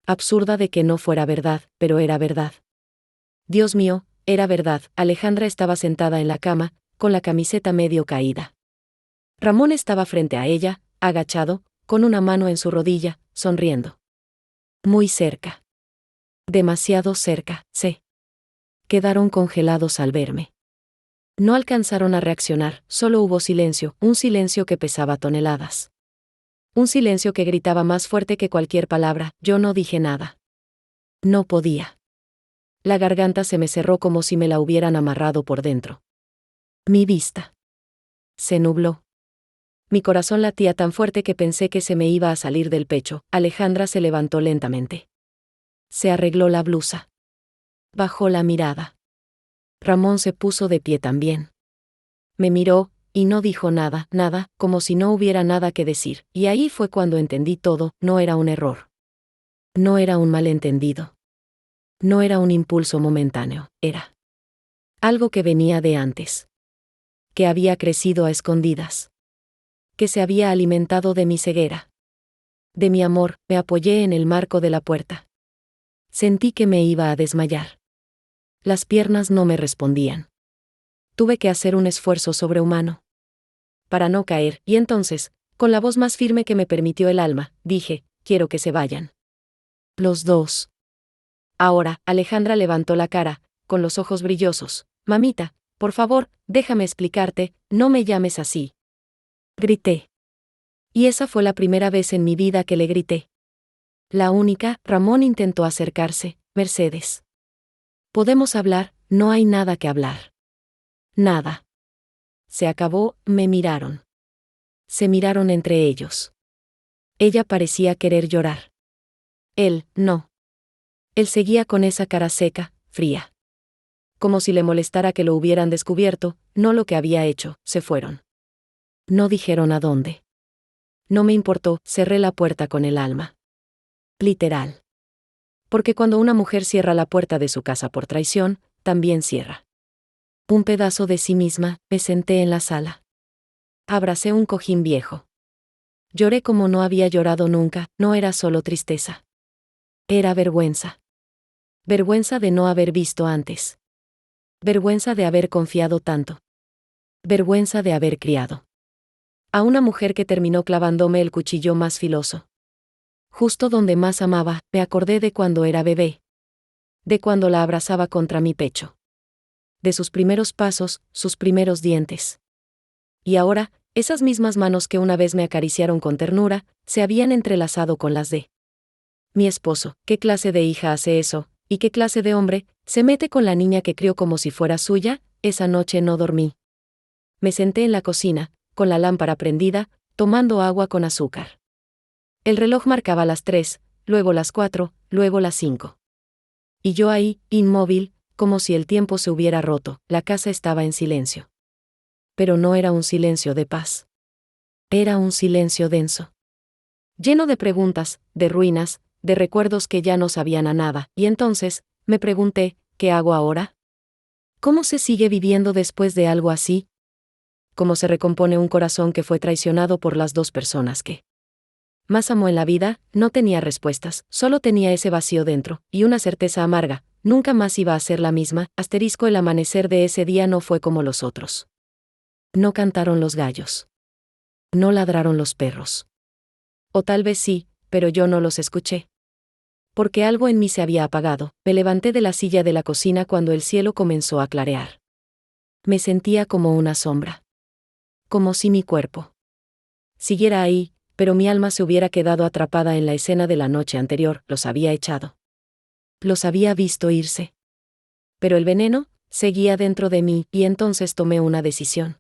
absurda de que no fuera verdad, pero era verdad. Dios mío, era verdad. Alejandra estaba sentada en la cama, con la camiseta medio caída. Ramón estaba frente a ella, agachado, con una mano en su rodilla, sonriendo. Muy cerca. Demasiado cerca. Se quedaron congelados al verme. No alcanzaron a reaccionar, solo hubo silencio, un silencio que pesaba toneladas. Un silencio que gritaba más fuerte que cualquier palabra. Yo no dije nada. No podía. La garganta se me cerró como si me la hubieran amarrado por dentro. Mi vista se nubló. Mi corazón latía tan fuerte que pensé que se me iba a salir del pecho. Alejandra se levantó lentamente. Se arregló la blusa. Bajó la mirada. Ramón se puso de pie también. Me miró, y no dijo nada, como si no hubiera nada que decir. Y ahí fue cuando entendí todo. No era un error. No era un malentendido. No era un impulso momentáneo, era algo que venía de antes. Que había crecido a escondidas. Que se había alimentado de mi ceguera. De mi amor. Me apoyé en el marco de la puerta. Sentí que me iba a desmayar. Las piernas no me respondían. Tuve que hacer un esfuerzo sobrehumano para no caer, y entonces, con la voz más firme que me permitió el alma, dije: quiero que se vayan. Los dos. Ahora. Alejandra levantó la cara, con los ojos brillosos. Mamita, por favor, déjame explicarte, no me llames así. Grité. Y esa fue la primera vez en mi vida que le grité. La única. Ramón intentó acercarse. Mercedes. Podemos hablar. No hay nada que hablar. Nada. Se acabó. Me miraron. Se miraron entre ellos. Ella parecía querer llorar. Él, no. Él seguía con esa cara seca, fría. Como si le molestara que lo hubieran descubierto, no lo que había hecho. Se fueron. No dijeron a dónde. No me importó, cerré la puerta con el alma. Literal. Porque cuando una mujer cierra la puerta de su casa por traición, también cierra un pedazo de sí misma. Me senté en la sala. Abracé un cojín viejo. Lloré como no había llorado nunca, no era solo tristeza. Era vergüenza. Vergüenza de no haber visto antes. Vergüenza de haber confiado tanto. Vergüenza de haber criado a una mujer que terminó clavándome el cuchillo más filoso. Justo donde más amaba, me acordé de cuando era bebé. De cuando la abrazaba contra mi pecho. De sus primeros pasos, sus primeros dientes. Y ahora, esas mismas manos que una vez me acariciaron con ternura, se habían entrelazado con las de mi esposo. ¿Qué clase de hija hace eso? ¿Y qué clase de hombre se mete con la niña que crió como si fuera suya? Esa noche no dormí. Me senté en la cocina, con la lámpara prendida, tomando agua con azúcar. El reloj marcaba las 3, luego las 4, luego las 5. Y yo ahí, inmóvil, como si el tiempo se hubiera roto, la casa estaba en silencio. Pero no era un silencio de paz. Era un silencio denso. Lleno de preguntas, de ruinas, de recuerdos que ya no sabían a nada, y entonces, me pregunté, ¿qué hago ahora? ¿Cómo se sigue viviendo después de algo así? ¿Cómo se recompone un corazón que fue traicionado por las dos personas que más amó en la vida? No tenía respuestas, solo tenía ese vacío dentro, y una certeza amarga, nunca más iba a ser la misma. El amanecer de ese día no fue como los otros. No cantaron los gallos. No ladraron los perros. O tal vez sí, pero yo no los escuché. Porque algo en mí se había apagado. Me levanté de la silla de la cocina cuando el cielo comenzó a clarear. Me sentía como una sombra. Como si mi cuerpo siguiera ahí, pero mi alma se hubiera quedado atrapada en la escena de la noche anterior. Los había echado. Los había visto irse. Pero el veneno seguía dentro de mí, y entonces tomé una decisión.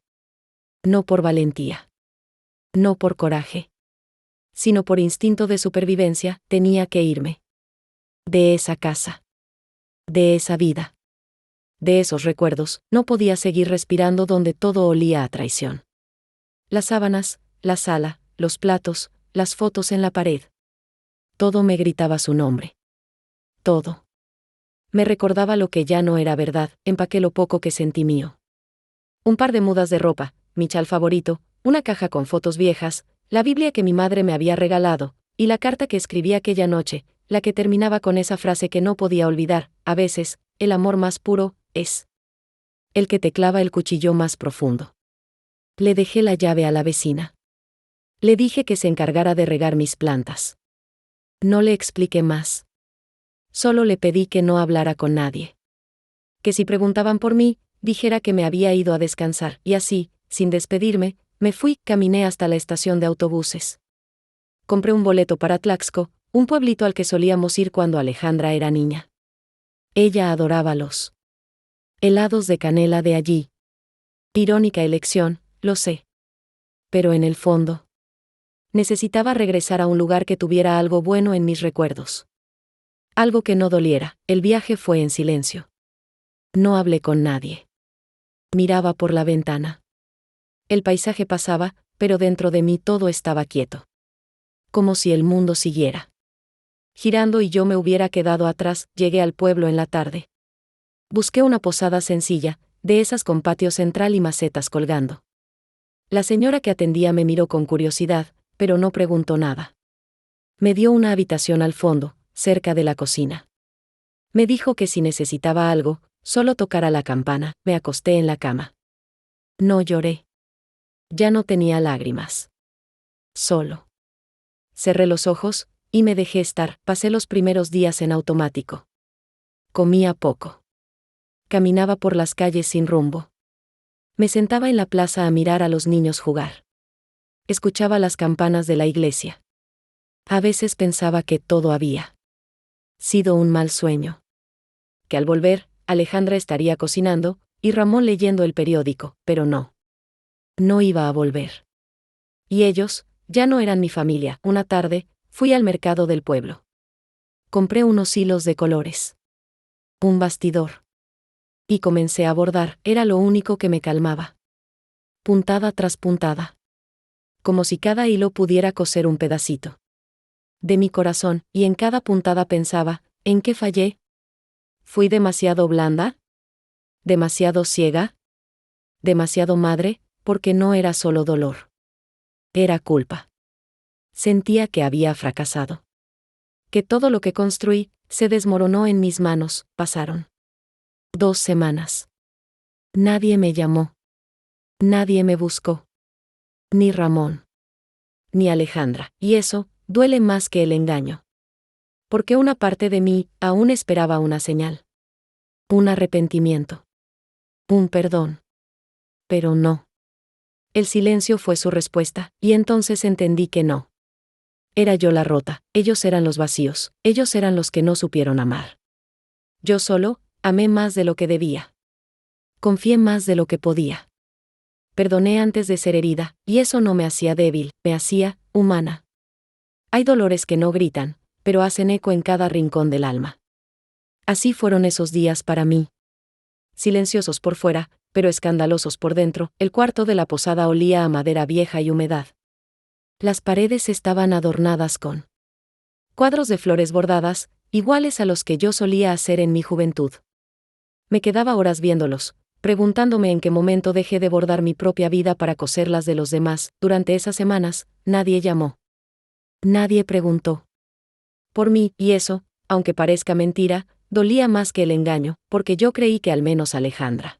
No por valentía. No por coraje. Sino por instinto de supervivencia, tenía que irme. De esa casa. De esa vida. De esos recuerdos, no podía seguir respirando donde todo olía a traición. Las sábanas, la sala, los platos, las fotos en la pared. Todo me gritaba su nombre. Todo. Me recordaba lo que ya no era verdad, empaqué lo poco que sentí mío. Un par de mudas de ropa, mi chal favorito, una caja con fotos viejas, la Biblia que mi madre me había regalado, y la carta que escribí aquella noche, la que terminaba con esa frase que no podía olvidar: a veces, el amor más puro es el que te clava el cuchillo más profundo. Le dejé la llave a la vecina. Le dije que se encargara de regar mis plantas. No le expliqué más. Solo le pedí que no hablara con nadie. Que si preguntaban por mí, dijera que me había ido a descansar, y así, sin despedirme, me fui. Caminé hasta la estación de autobuses. Compré un boleto para Tlaxco, un pueblito al que solíamos ir cuando Alejandra era niña. Ella adoraba los helados de canela de allí. Irónica elección, lo sé. Pero en el fondo, necesitaba regresar a un lugar que tuviera algo bueno en mis recuerdos. Algo que no doliera. El viaje fue en silencio. No hablé con nadie. Miraba por la ventana. El paisaje pasaba, pero dentro de mí todo estaba quieto. Como si el mundo siguiera girando y yo me hubiera quedado atrás. Llegué al pueblo en la tarde. Busqué una posada sencilla, de esas con patio central y macetas colgando. La señora que atendía me miró con curiosidad, pero no preguntó nada. Me dio una habitación al fondo, cerca de la cocina. Me dijo que si necesitaba algo, solo tocara la campana. Me acosté en la cama. No lloré. Ya no tenía lágrimas. Solo cerré los ojos, y me dejé estar. Pasé los primeros días en automático. Comía poco. Caminaba por las calles sin rumbo. Me sentaba en la plaza a mirar a los niños jugar. Escuchaba las campanas de la iglesia. A veces pensaba que todo había sido un mal sueño. Que al volver, Alejandra estaría cocinando, y Ramón leyendo el periódico, pero no. No iba a volver. Y ellos, ya no eran mi familia. Una tarde, fui al mercado del pueblo. Compré unos hilos de colores. Un bastidor. Y comencé a bordar. Era lo único que me calmaba. Puntada tras puntada. Como si cada hilo pudiera coser un pedacito de mi corazón, y en cada puntada pensaba, ¿en qué fallé? ¿Fui demasiado blanda? ¿Demasiado ciega? ¿Demasiado madre? porque no era solo dolor. Era culpa. Sentía que había fracasado. Que todo lo que construí se desmoronó en mis manos. Pasaron 2 semanas. Nadie me llamó. Nadie me buscó. Ni Ramón. Ni Alejandra. Y eso duele más que el engaño. Porque una parte de mí aún esperaba una señal. Un arrepentimiento. Un perdón. Pero no. El silencio fue su respuesta, y entonces entendí que no. Era yo la rota, ellos eran los vacíos, ellos eran los que no supieron amar. Yo solo amé más de lo que debía. Confié más de lo que podía. Perdoné antes de ser herida, y eso no me hacía débil, me hacía humana. Hay dolores que no gritan, pero hacen eco en cada rincón del alma. Así fueron esos días para mí. Silenciosos por fuera, pero escandalosos por dentro. El cuarto de la posada olía a madera vieja y humedad. Las paredes estaban adornadas con cuadros de flores bordadas, iguales a los que yo solía hacer en mi juventud. Me quedaba horas viéndolos, preguntándome en qué momento dejé de bordar mi propia vida para coser las de los demás. Durante esas semanas, nadie llamó. Nadie preguntó por mí, y eso, aunque parezca mentira, dolía más que el engaño, porque yo creí que al menos Alejandra.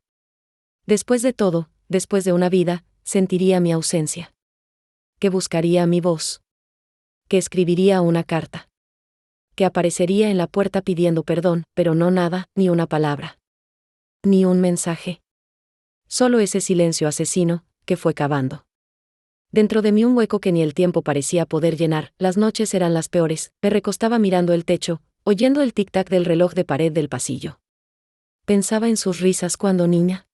Después de todo, después de una vida, sentiría mi ausencia. Que buscaría mi voz. Que escribiría una carta. Que aparecería en la puerta pidiendo perdón, pero no nada, ni una palabra. Ni un mensaje. Solo ese silencio asesino, que fue cavando dentro de mí un hueco que ni el tiempo parecía poder llenar. Las noches eran las peores, me recostaba mirando el techo, oyendo el tic-tac del reloj de pared del pasillo. Pensaba en sus risas cuando niña.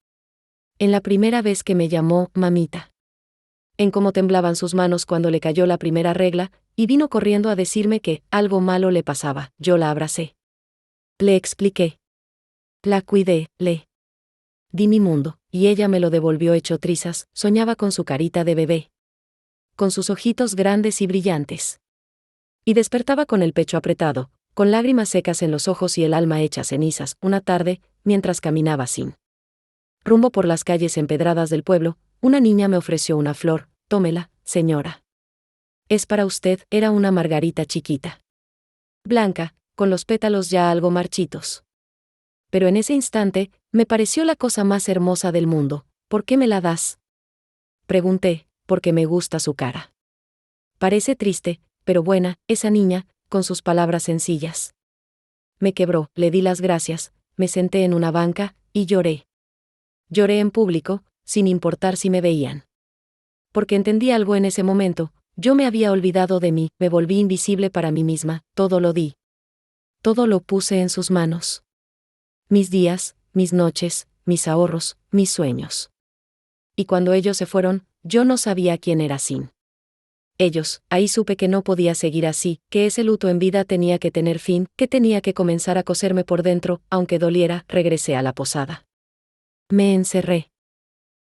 En la primera vez que me llamó mamita. En cómo temblaban sus manos cuando le cayó la primera regla, y vino corriendo a decirme que algo malo le pasaba. Yo la abracé. Le expliqué. La cuidé, le di mi mundo, y ella me lo devolvió hecho trizas. Soñaba con su carita de bebé. Con sus ojitos grandes y brillantes. Y despertaba con el pecho apretado, con lágrimas secas en los ojos y el alma hecha cenizas. Una tarde, mientras caminaba sin rumbo por las calles empedradas del pueblo, una niña me ofreció una flor. Tómela, señora. Es para usted. Era una margarita chiquita. Blanca, con los pétalos ya algo marchitos. Pero en ese instante, me pareció la cosa más hermosa del mundo. ¿Por qué me la das? Pregunté, porque me gusta su cara. Parece triste, pero buena, esa niña, con sus palabras sencillas. Me quebró, le di las gracias, me senté en una banca, y lloré. Lloré en público, sin importar si me veían. Porque entendí algo en ese momento, yo me había olvidado de mí, me volví invisible para mí misma, todo lo di. Todo lo puse en sus manos. Mis días, mis noches, mis ahorros, mis sueños. Y cuando ellos se fueron, yo no sabía quién era sin ellos. Ahí supe que no podía seguir así, que ese luto en vida tenía que tener fin, que tenía que comenzar a coserme por dentro, aunque doliera. Regresé a la posada. Me encerré.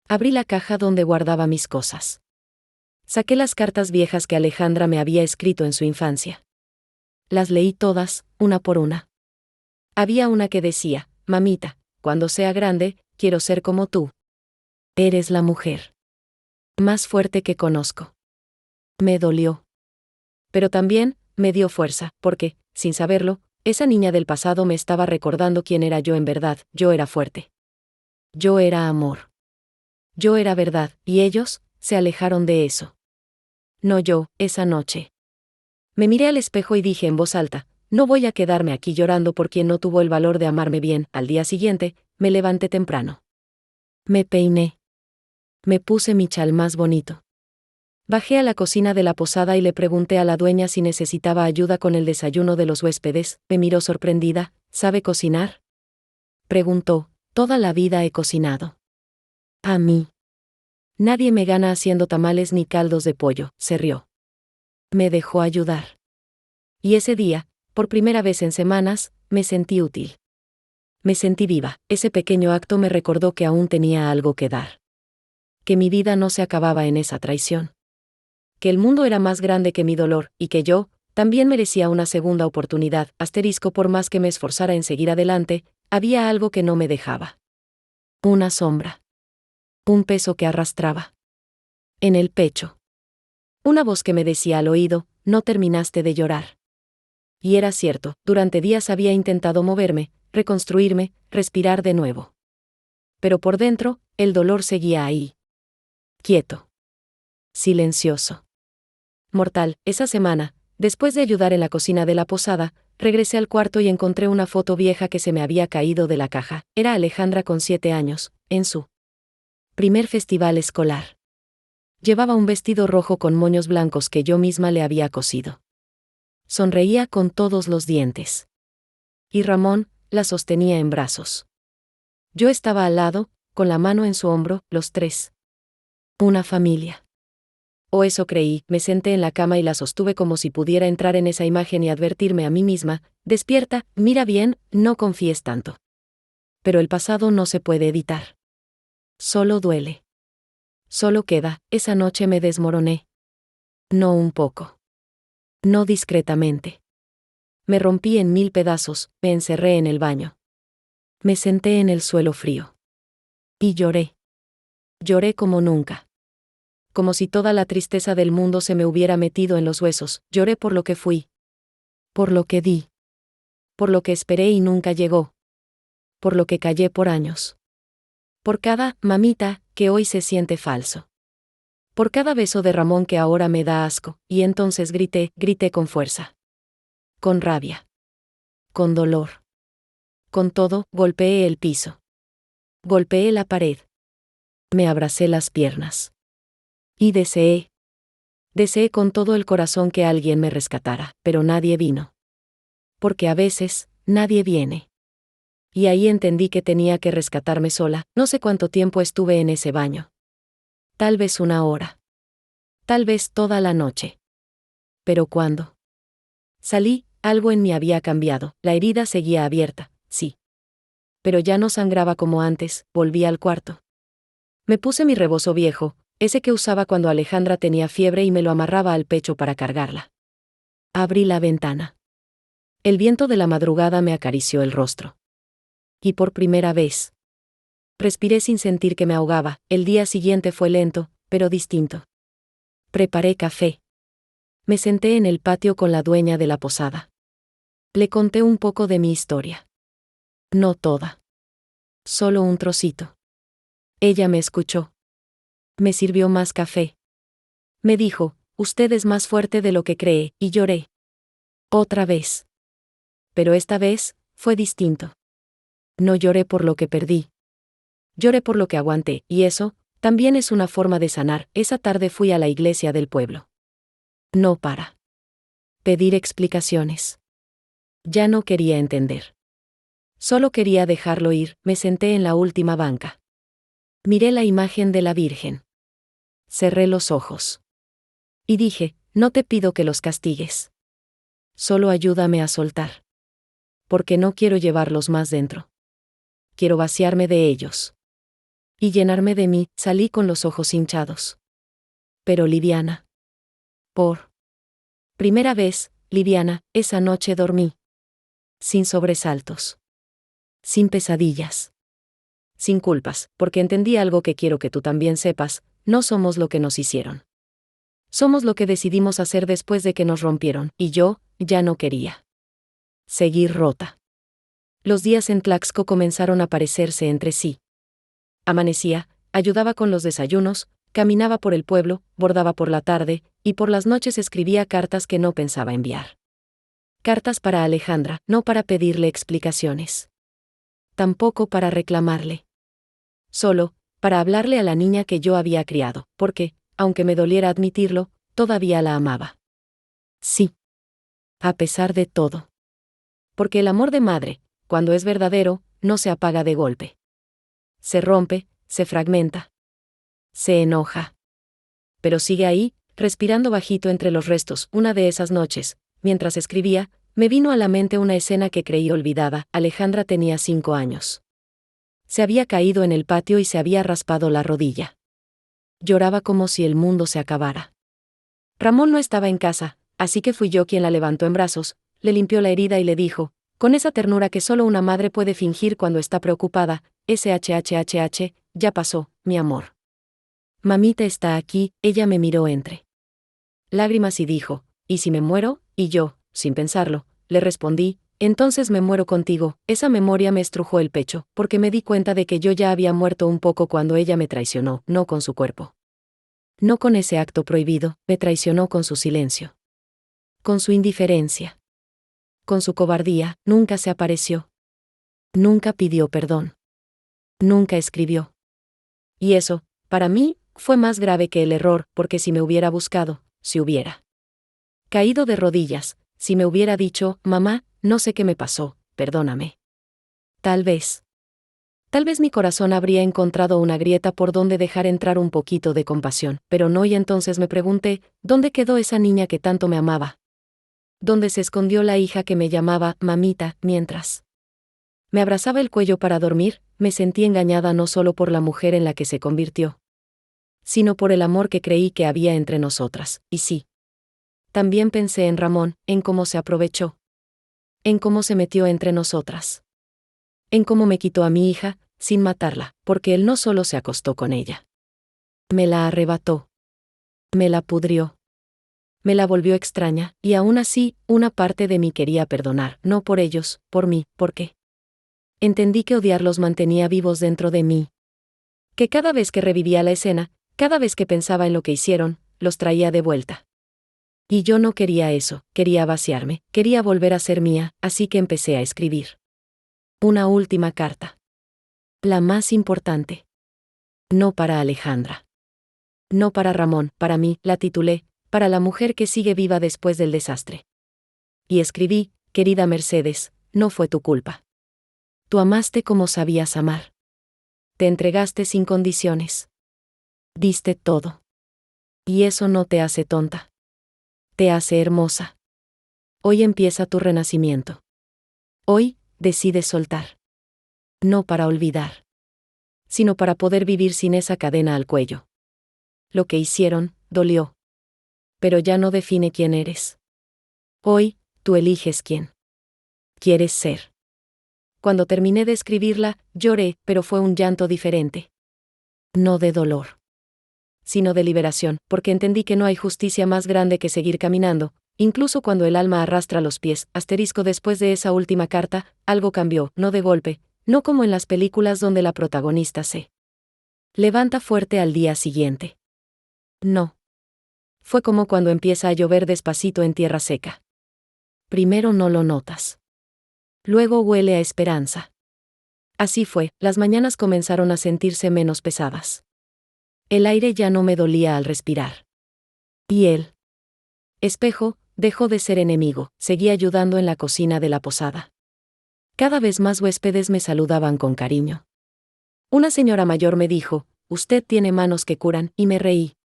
Abrí la caja donde guardaba mis cosas. Saqué las cartas viejas que Alejandra me había escrito en su infancia. Las leí todas, una por una. Había una que decía: mamita, cuando sea grande, quiero ser como tú. Eres la mujer más fuerte que conozco. Me dolió. Pero también me dio fuerza, porque, sin saberlo, esa niña del pasado me estaba recordando quién era yo en verdad. Yo era fuerte. Yo era amor. Yo era verdad, y ellos se alejaron de eso. No yo, esa noche. Me miré al espejo y dije en voz alta: no voy a quedarme aquí llorando por quien no tuvo el valor de amarme bien. Al día siguiente, me levanté temprano. Me peiné. Me puse mi chal más bonito. Bajé a la cocina de la posada y le pregunté a la dueña si necesitaba ayuda con el desayuno de los huéspedes. Me miró sorprendida. ¿Sabe cocinar? Preguntó. Toda la vida he cocinado. A mí. Nadie me gana haciendo tamales ni caldos de pollo. Se rió. Me dejó ayudar. Y ese día, por primera vez en semanas, me sentí útil. Me sentí viva. Ese pequeño acto me recordó que aún tenía algo que dar. Que mi vida no se acababa en esa traición. Que el mundo era más grande que mi dolor, y que yo también merecía una segunda oportunidad. Asterisco: por más que me esforzara en seguir adelante, había algo que no me dejaba. Una sombra. Un peso que arrastraba. En el pecho. Una voz que me decía al oído, no terminaste de llorar. Y era cierto, durante días había intentado moverme, reconstruirme, respirar de nuevo. Pero por dentro, el dolor seguía ahí. Quieto. Silencioso. Mortal. Esa semana, después de ayudar en la cocina de la posada, regresé al cuarto y encontré una foto vieja que se me había caído de la caja. Era Alejandra con 7 años, en su primer festival escolar. Llevaba un vestido rojo con moños blancos que yo misma le había cosido. Sonreía con todos los dientes. Y Ramón la sostenía en brazos. Yo estaba al lado, con la mano en su hombro, los tres. Una familia. O eso creí. Me senté en la cama y la sostuve como si pudiera entrar en esa imagen y advertirme a mí misma, despierta, mira bien, no confíes tanto. Pero el pasado no se puede evitar. Solo duele. Solo queda, esa noche me desmoroné. No un poco. No discretamente. Me rompí en 1000 pedazos, me encerré en el baño. Me senté en el suelo frío. Y lloré. Lloré como nunca. Como si toda la tristeza del mundo se me hubiera metido en los huesos. Lloré por lo que fui. Por lo que di. Por lo que esperé y nunca llegó. Por lo que callé por años. Por cada mamita que hoy se siente falso. Por cada beso de Ramón que ahora me da asco, y entonces grité con fuerza. Con rabia. Con dolor. Con todo, golpeé el piso. Golpeé la pared. Me abracé las piernas. Y deseé. Deseé con todo el corazón que alguien me rescatara, pero nadie vino. Porque a veces, nadie viene. Y ahí entendí que tenía que rescatarme sola. No sé cuánto tiempo estuve en ese baño. Tal vez 1 hora. Tal vez toda la noche. Pero cuando salí, algo en mí había cambiado. La herida seguía abierta, sí. Pero ya no sangraba como antes. Volví al cuarto. Me puse mi rebozo viejo, ese que usaba cuando Alejandra tenía fiebre, y me lo amarraba al pecho para cargarla. Abrí la ventana. El viento de la madrugada me acarició el rostro. Y por primera vez, respiré sin sentir que me ahogaba. El día siguiente fue lento, pero distinto. Preparé café. Me senté en el patio con la dueña de la posada. Le conté un poco de mi historia. No toda. Solo un trocito. Ella me escuchó. Me sirvió más café. Me dijo, usted es más fuerte de lo que cree, y lloré. Otra vez. Pero esta vez, fue distinto. No lloré por lo que perdí. Lloré por lo que aguanté, y eso, también es una forma de sanar. Esa tarde fui a la iglesia del pueblo. No para pedir explicaciones. Ya no quería entender. Solo quería dejarlo ir. Me senté en la última banca. Miré la imagen de la Virgen. Cerré los ojos. Y dije, no te pido que los castigues. Solo ayúdame a soltar. Porque no quiero llevarlos más dentro. Quiero vaciarme de ellos. Y llenarme de mí. Salí con los ojos hinchados. Pero liviana. Por primera vez, liviana, esa noche dormí. Sin sobresaltos. Sin pesadillas. Sin culpas, porque entendí algo que quiero que tú también sepas, no somos lo que nos hicieron. Somos lo que decidimos hacer después de que nos rompieron, y yo, ya no quería seguir rota. Los días en Tlaxco comenzaron a parecerse entre sí. Amanecía, ayudaba con los desayunos, caminaba por el pueblo, bordaba por la tarde, y por las noches escribía cartas que no pensaba enviar. Cartas para Alejandra, no para pedirle explicaciones. Tampoco para reclamarle. Solo, para hablarle a la niña que yo había criado, porque, aunque me doliera admitirlo, todavía la amaba. Sí. A pesar de todo. Porque el amor de madre, cuando es verdadero, no se apaga de golpe. Se rompe, se fragmenta. Se enoja. Pero sigue ahí, respirando bajito entre los restos. Una de esas noches, mientras escribía, me vino a la mente una escena que creí olvidada. Alejandra tenía 5 años. Se había caído en el patio y se había raspado la rodilla. Lloraba como si el mundo se acabara. Ramón no estaba en casa, así que fui yo quien la levantó en brazos, le limpió la herida y le dijo, con esa ternura que solo una madre puede fingir cuando está preocupada, SHHHH, ya pasó, mi amor. Mamita está aquí, ella me miró entre lágrimas y dijo, ¿y si me muero? Y yo, sin pensarlo, le respondí, entonces me muero contigo. Esa memoria me estrujó el pecho, porque me di cuenta de que yo ya había muerto un poco cuando ella me traicionó, no con su cuerpo. No con ese acto prohibido, me traicionó con su silencio. Con su indiferencia. Con su cobardía, nunca se apareció. Nunca pidió perdón. Nunca escribió. Y eso, para mí, fue más grave que el error, porque si me hubiera buscado, si hubiera caído de rodillas, si me hubiera dicho, mamá, no sé qué me pasó, perdóname. Tal vez mi corazón habría encontrado una grieta por donde dejar entrar un poquito de compasión, pero no, y entonces me pregunté, ¿dónde quedó esa niña que tanto me amaba? ¿Dónde se escondió la hija que me llamaba mamita, mientras me abrazaba el cuello para dormir? Me sentí engañada no solo por la mujer en la que se convirtió, sino por el amor que creí que había entre nosotras, y sí. También pensé en Ramón, en cómo se aprovechó, en cómo se metió entre nosotras, en cómo me quitó a mi hija, sin matarla, porque él no solo se acostó con ella. Me la arrebató. Me la pudrió. Me la volvió extraña, y aún así, una parte de mí quería perdonar, no por ellos, por mí, porque entendí que odiarlos mantenía vivos dentro de mí. Que cada vez que revivía la escena, cada vez que pensaba en lo que hicieron, los traía de vuelta. Y yo no quería eso, quería vaciarme, quería volver a ser mía, así que empecé a escribir. Una última carta. La más importante. No para Alejandra. No para Ramón, para mí, la titulé, para la mujer que sigue viva después del desastre. Y escribí, querida Mercedes, no fue tu culpa. Tú amaste como sabías amar. Te entregaste sin condiciones. Diste todo. Y eso no te hace tonta. Te hace hermosa. Hoy empieza tu renacimiento. Hoy, decides soltar. No para olvidar, sino para poder vivir sin esa cadena al cuello. Lo que hicieron, dolió. Pero ya no define quién eres. Hoy, tú eliges quién quieres ser. Cuando terminé de escribirla, lloré, pero fue un llanto diferente. No de dolor, sino de liberación, porque entendí que no hay justicia más grande que seguir caminando, incluso cuando el alma arrastra los pies. Asterisco, después de esa última carta, algo cambió, no de golpe, no como en las películas donde la protagonista se levanta fuerte al día siguiente. No. Fue como cuando empieza a llover despacito en tierra seca. Primero no lo notas. Luego huele a esperanza. Así fue, las mañanas comenzaron a sentirse menos pesadas. El aire ya no me dolía al respirar. Y el espejo dejó de ser enemigo, seguía ayudando en la cocina de la posada. Cada vez más huéspedes me saludaban con cariño. Una señora mayor me dijo, usted tiene manos que curan, y me reí.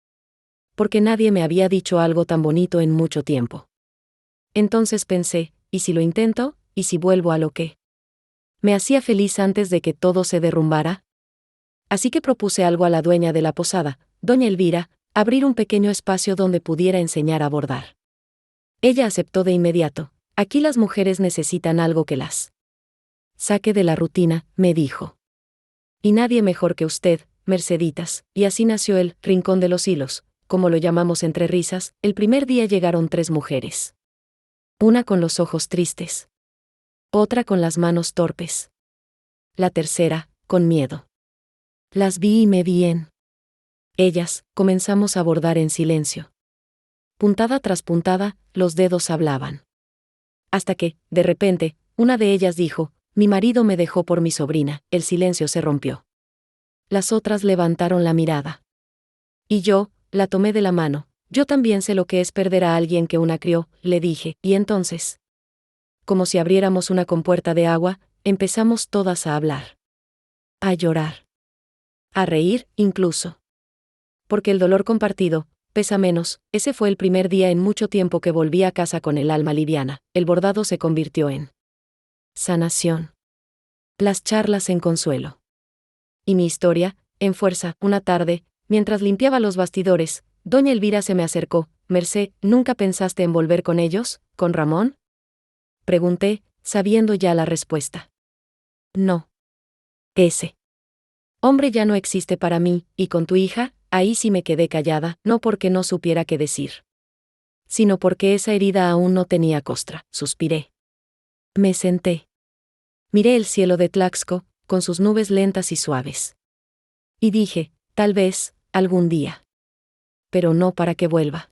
Porque nadie me había dicho algo tan bonito en mucho tiempo. Entonces pensé, ¿y si lo intento? ¿Y si vuelvo a lo que me hacía feliz antes de que todo se derrumbara? Así que propuse algo a la dueña de la posada, doña Elvira, abrir un pequeño espacio donde pudiera enseñar a bordar. Ella aceptó de inmediato. Aquí las mujeres necesitan algo que las saque de la rutina, me dijo. Y nadie mejor que usted, Merceditas, y así nació el Rincón de los Hilos, como lo llamamos entre risas. El primer día llegaron 3 mujeres. Una con los ojos tristes. Otra con las manos torpes. La tercera, con miedo. Las vi y me vi en ellas, comenzamos a bordar en silencio. Puntada tras puntada, los dedos hablaban. Hasta que, de repente, una de ellas dijo, mi marido me dejó por mi sobrina. El silencio se rompió. Las otras levantaron la mirada. Y yo, la tomé de la mano. Yo también sé lo que es perder a alguien que una crió, le dije, y entonces, como si abriéramos una compuerta de agua, empezamos todas a hablar. A llorar. A reír, incluso. Porque el dolor compartido pesa menos. Ese fue el primer día en mucho tiempo que volví a casa con el alma liviana. El bordado se convirtió en sanación. Las charlas en consuelo. Y mi historia, en fuerza. Una tarde, mientras limpiaba los bastidores, doña Elvira se me acercó. Mercé, ¿nunca pensaste en volver con ellos, con Ramón? Pregunté, sabiendo ya la respuesta. No. Ese hombre ya no existe para mí, y con tu hija, ahí sí me quedé callada, no porque no supiera qué decir, sino porque esa herida aún no tenía costra. Suspiré. Me senté. Miré el cielo de Tlaxco, con sus nubes lentas y suaves. Y dije, tal vez, algún día. Pero no para que vuelva.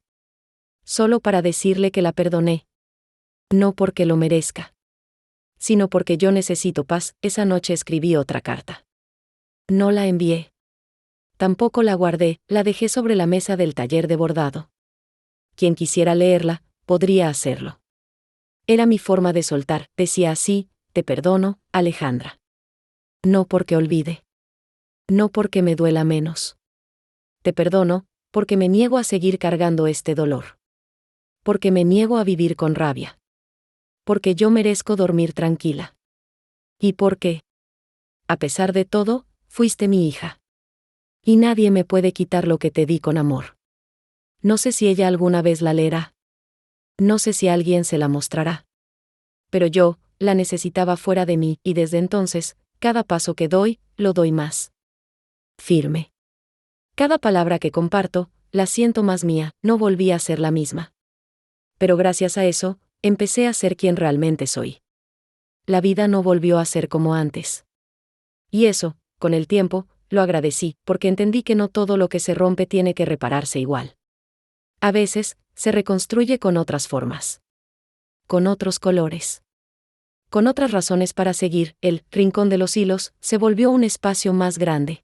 Solo para decirle que la perdoné. No porque lo merezca, sino porque yo necesito paz. Esa noche escribí otra carta. No la envié. Tampoco la guardé, la dejé sobre la mesa del taller de bordado. Quien quisiera leerla, podría hacerlo. Era mi forma de soltar, decía así: te perdono, Alejandra. No porque olvide. No porque me duela menos. Te perdono, porque me niego a seguir cargando este dolor. Porque me niego a vivir con rabia. Porque yo merezco dormir tranquila. Y porque, a pesar de todo, fuiste mi hija. Y nadie me puede quitar lo que te di con amor. No sé si ella alguna vez la leerá. No sé si alguien se la mostrará. Pero yo, la necesitaba fuera de mí, y desde entonces, cada paso que doy, lo doy más firme. Cada palabra que comparto, la siento más mía. No volví a ser la misma. Pero gracias a eso, empecé a ser quien realmente soy. La vida no volvió a ser como antes. Y eso, con el tiempo, lo agradecí, porque entendí que no todo lo que se rompe tiene que repararse igual. A veces, se reconstruye con otras formas. Con otros colores. Con otras razones para seguir. El Rincón de los Hilos se volvió un espacio más grande.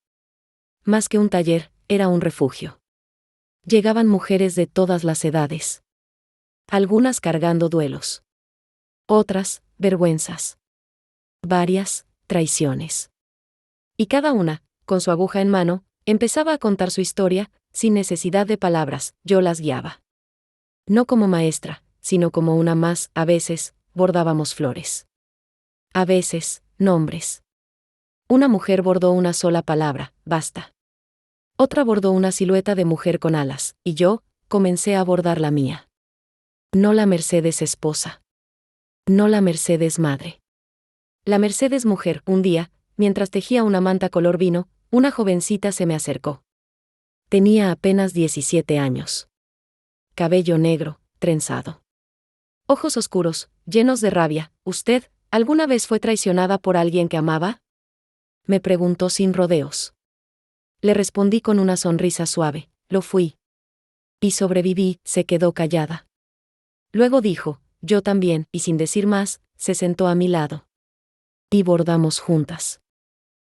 Más que un taller, era un refugio. Llegaban mujeres de todas las edades. Algunas cargando duelos. Otras, vergüenzas. Varias, traiciones. Y cada una, con su aguja en mano, empezaba a contar su historia, sin necesidad de palabras. Yo las guiaba. No como maestra, sino como una más. A veces, bordábamos flores. A veces, nombres. Una mujer bordó una sola palabra: basta. Otra bordó una silueta de mujer con alas, y yo, comencé a bordar la mía. No la Mercedes esposa. No la Mercedes madre. La Mercedes mujer. Un día, mientras tejía una manta color vino, una jovencita se me acercó. Tenía apenas 17 años. Cabello negro, trenzado. Ojos oscuros, llenos de rabia. ¿Usted, alguna vez fue traicionada por alguien que amaba?, me preguntó sin rodeos. Le respondí con una sonrisa suave: lo fui. Y sobreviví. Se quedó callada. Luego dijo: yo también, y sin decir más, se sentó a mi lado. Y bordamos juntas.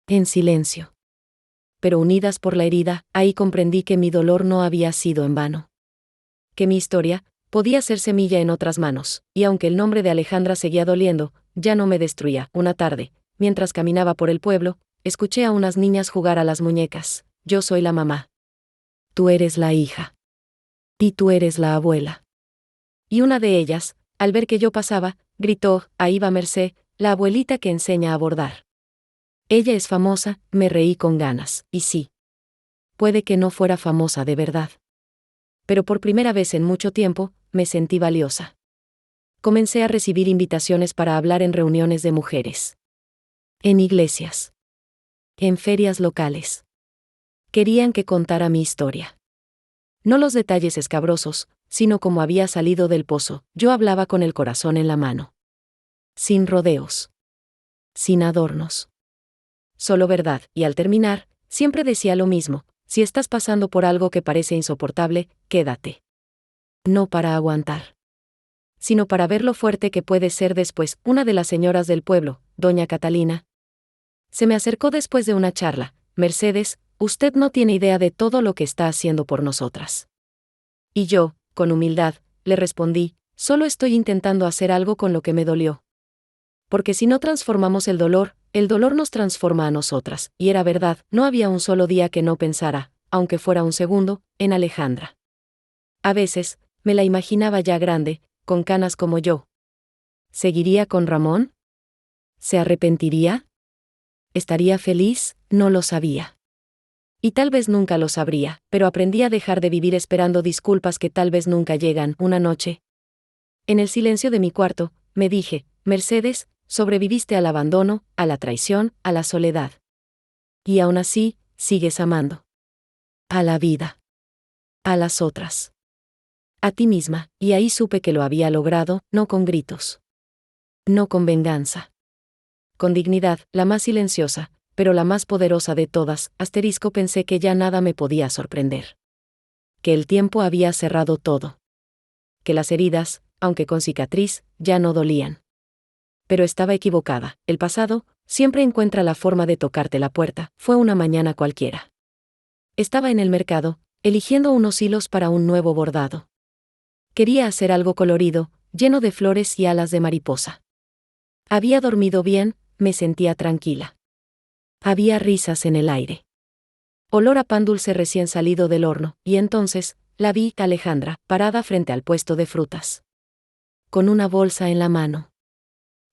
En silencio. Pero unidas por la herida, ahí comprendí que mi dolor no había sido en vano. Que mi historia podía ser semilla en otras manos, y aunque el nombre de Alejandra seguía doliendo, ya no me destruía. Una tarde, mientras caminaba por el pueblo, escuché a unas niñas jugar a las muñecas. Yo soy la mamá. Tú eres la hija. Y tú eres la abuela. Y una de ellas, al ver que yo pasaba, gritó: ahí va Mercé, la abuelita que enseña a bordar. Ella es famosa. Me reí con ganas. Y sí. Puede que no fuera famosa de verdad. Pero por primera vez en mucho tiempo, me sentí valiosa. Comencé a recibir invitaciones para hablar en reuniones de mujeres. En iglesias. En ferias locales. Querían que contara mi historia. No los detalles escabrosos, sino como había salido del pozo. Yo hablaba con el corazón en la mano. Sin rodeos. Sin adornos. Solo verdad, y al terminar, siempre decía lo mismo: si estás pasando por algo que parece insoportable, quédate. No para aguantar, sino para ver lo fuerte que puede ser después. Una de las señoras del pueblo, doña Catalina, se me acercó después de una charla: Mercedes, usted no tiene idea de todo lo que está haciendo por nosotras. Y yo, con humildad, le respondí: solo estoy intentando hacer algo con lo que me dolió. Porque si no transformamos el dolor nos transforma a nosotras. Y era verdad, no había un solo día que no pensara, aunque fuera un segundo, en Alejandra. A veces, me la imaginaba ya grande, con canas como yo. ¿Seguiría con Ramón? ¿Se arrepentiría? ¿Estaría feliz? No lo sabía. Y tal vez nunca lo sabría, pero aprendí a dejar de vivir esperando disculpas que tal vez nunca llegan. Una noche, en el silencio de mi cuarto, me dije: Mercedes, sobreviviste al abandono, a la traición, a la soledad. Y aún así, sigues amando. A la vida. A las otras. A ti misma, y ahí supe que lo había logrado, no con gritos. No con venganza. Con dignidad, la más silenciosa, pero la más poderosa de todas, pensé que ya nada me podía sorprender. Que el tiempo había cerrado todo. Que las heridas, aunque con cicatriz, ya no dolían. Pero estaba equivocada, el pasado, siempre encuentra la forma de tocarte la puerta. Fue una mañana cualquiera. Estaba en el mercado, eligiendo unos hilos para un nuevo bordado. Quería hacer algo colorido, lleno de flores y alas de mariposa. Había dormido bien, me sentía tranquila. Había risas en el aire. Olor a pan dulce recién salido del horno, y entonces, la vi, Alejandra, parada frente al puesto de frutas. Con una bolsa en la mano.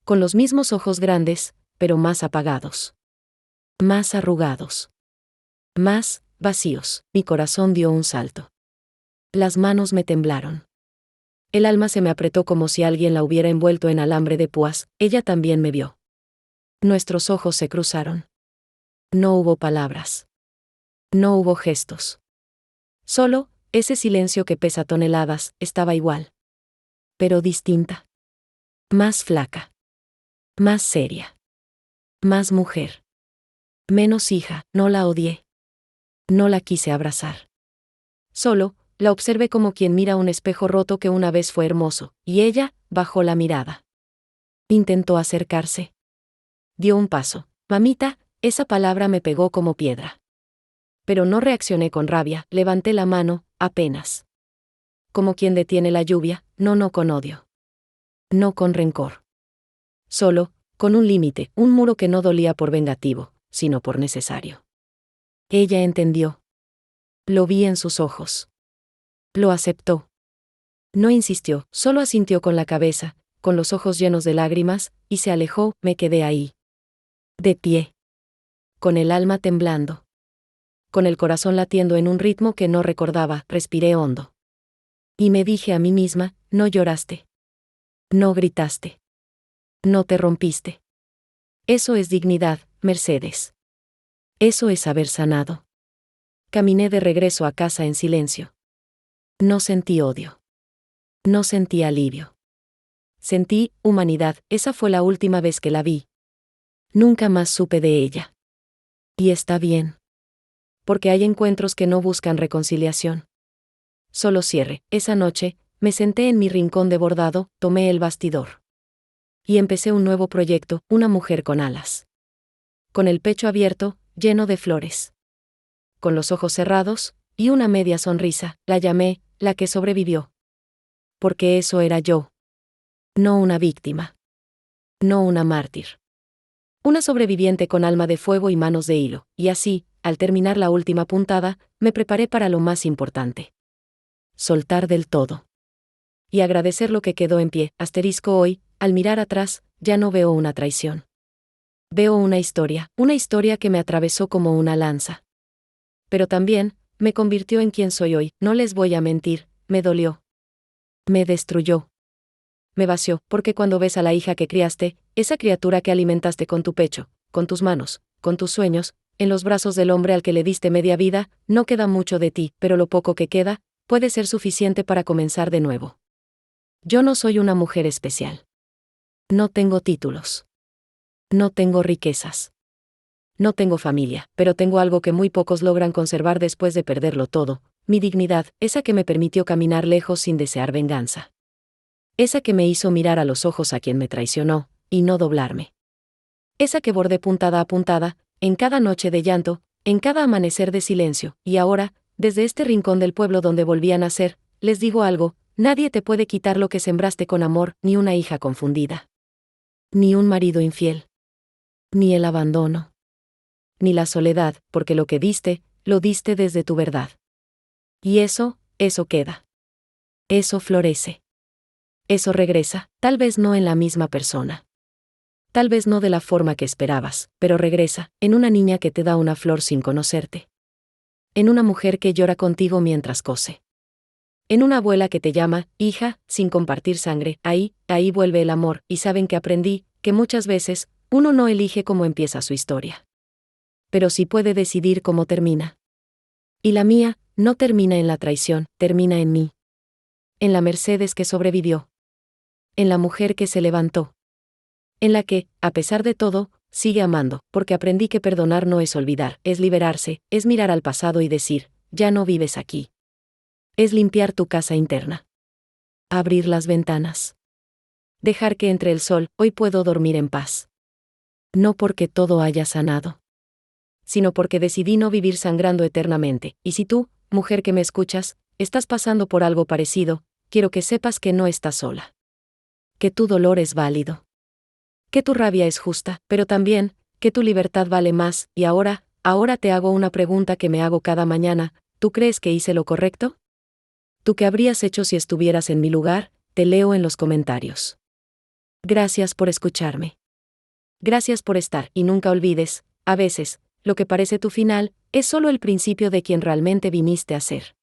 Con los mismos ojos grandes, pero más apagados. Más arrugados. Más vacíos. Mi corazón dio un salto. Las manos me temblaron. El alma se me apretó como si alguien la hubiera envuelto en alambre de púas. Ella también me vio. Nuestros ojos se cruzaron. No hubo palabras. No hubo gestos. Solo, ese silencio que pesa toneladas, estaba igual. Pero distinta. Más flaca. Más seria. Más mujer. Menos hija, no la odié. No la quise abrazar. Solo, la observé como quien mira un espejo roto que una vez fue hermoso, y ella, bajó la mirada. Intentó acercarse. Dio un paso. Mamita, esa palabra me pegó como piedra. Pero no reaccioné con rabia, levanté la mano, apenas. Como quien detiene la lluvia, no con odio. No con rencor. Solo, con un límite, un muro que no dolía por vengativo, sino por necesario. Ella entendió. Lo vi en sus ojos. Lo aceptó. No insistió, solo asintió con la cabeza, con los ojos llenos de lágrimas, y se alejó. Me quedé ahí. De pie. Con el alma temblando. Con el corazón latiendo en un ritmo que no recordaba, respiré hondo. Y me dije a mí misma, no lloraste. No gritaste. No te rompiste. Eso es dignidad, Mercedes. Eso es haber sanado. Caminé de regreso a casa en silencio. No sentí odio. No sentí alivio. Sentí humanidad, esa fue la última vez que la vi. Nunca más supe de ella. Y está bien. Porque hay encuentros que no buscan reconciliación. Solo cierre. Esa noche, me senté en mi rincón de bordado, tomé el bastidor. Y empecé un nuevo proyecto, una mujer con alas. Con el pecho abierto, lleno de flores. Con los ojos cerrados, y una media sonrisa, la llamé, la que sobrevivió. Porque eso era yo. No una víctima. No una mártir. Una sobreviviente con alma de fuego y manos de hilo, y así, al terminar la última puntada, me preparé para lo más importante. Soltar del todo. Y agradecer lo que quedó en pie. Hoy, al mirar atrás, ya no veo una traición. Veo una historia que me atravesó como una lanza. Pero también, me convirtió en quien soy hoy, no les voy a mentir, me dolió. Me destruyó. Me vació, porque cuando ves a la hija que criaste, esa criatura que alimentaste con tu pecho, con tus manos, con tus sueños, en los brazos del hombre al que le diste media vida, no queda mucho de ti, pero lo poco que queda, puede ser suficiente para comenzar de nuevo. Yo no soy una mujer especial. No tengo títulos. No tengo riquezas. No tengo familia, pero tengo algo que muy pocos logran conservar después de perderlo todo, mi dignidad, esa que me permitió caminar lejos sin desear venganza. Esa que me hizo mirar a los ojos a quien me traicionó, y no doblarme. Esa que bordé puntada a puntada, en cada noche de llanto, en cada amanecer de silencio, y ahora, desde este rincón del pueblo donde volví a nacer, les digo algo, nadie te puede quitar lo que sembraste con amor, ni una hija confundida. Ni un marido infiel. Ni el abandono. Ni la soledad, porque lo que diste, lo diste desde tu verdad. Y eso queda. Eso florece. Eso regresa, tal vez no en la misma persona. Tal vez no de la forma que esperabas, pero regresa, en una niña que te da una flor sin conocerte. En una mujer que llora contigo mientras cose. En una abuela que te llama, hija, sin compartir sangre, ahí vuelve el amor, y saben que aprendí, que muchas veces, uno no elige cómo empieza su historia. Pero sí puede decidir cómo termina. Y la mía, no termina en la traición, termina en mí. En la Mercedes que sobrevivió. En la mujer que se levantó. En la que, a pesar de todo, sigue amando, porque aprendí que perdonar no es olvidar, es liberarse, es mirar al pasado y decir, ya no vives aquí. Es limpiar tu casa interna. Abrir las ventanas. Dejar que entre el sol, hoy puedo dormir en paz. No porque todo haya sanado, sino porque decidí no vivir sangrando eternamente, y si tú, mujer que me escuchas, estás pasando por algo parecido, quiero que sepas que no estás sola. Que tu dolor es válido. Que tu rabia es justa, pero también, que tu libertad vale más, y ahora te hago una pregunta que me hago cada mañana, ¿tú crees que hice lo correcto? ¿Tú qué habrías hecho si estuvieras en mi lugar? Te leo en los comentarios. Gracias por escucharme. Gracias por estar, y nunca olvides, a veces, lo que parece tu final, es solo el principio de quien realmente viniste a ser.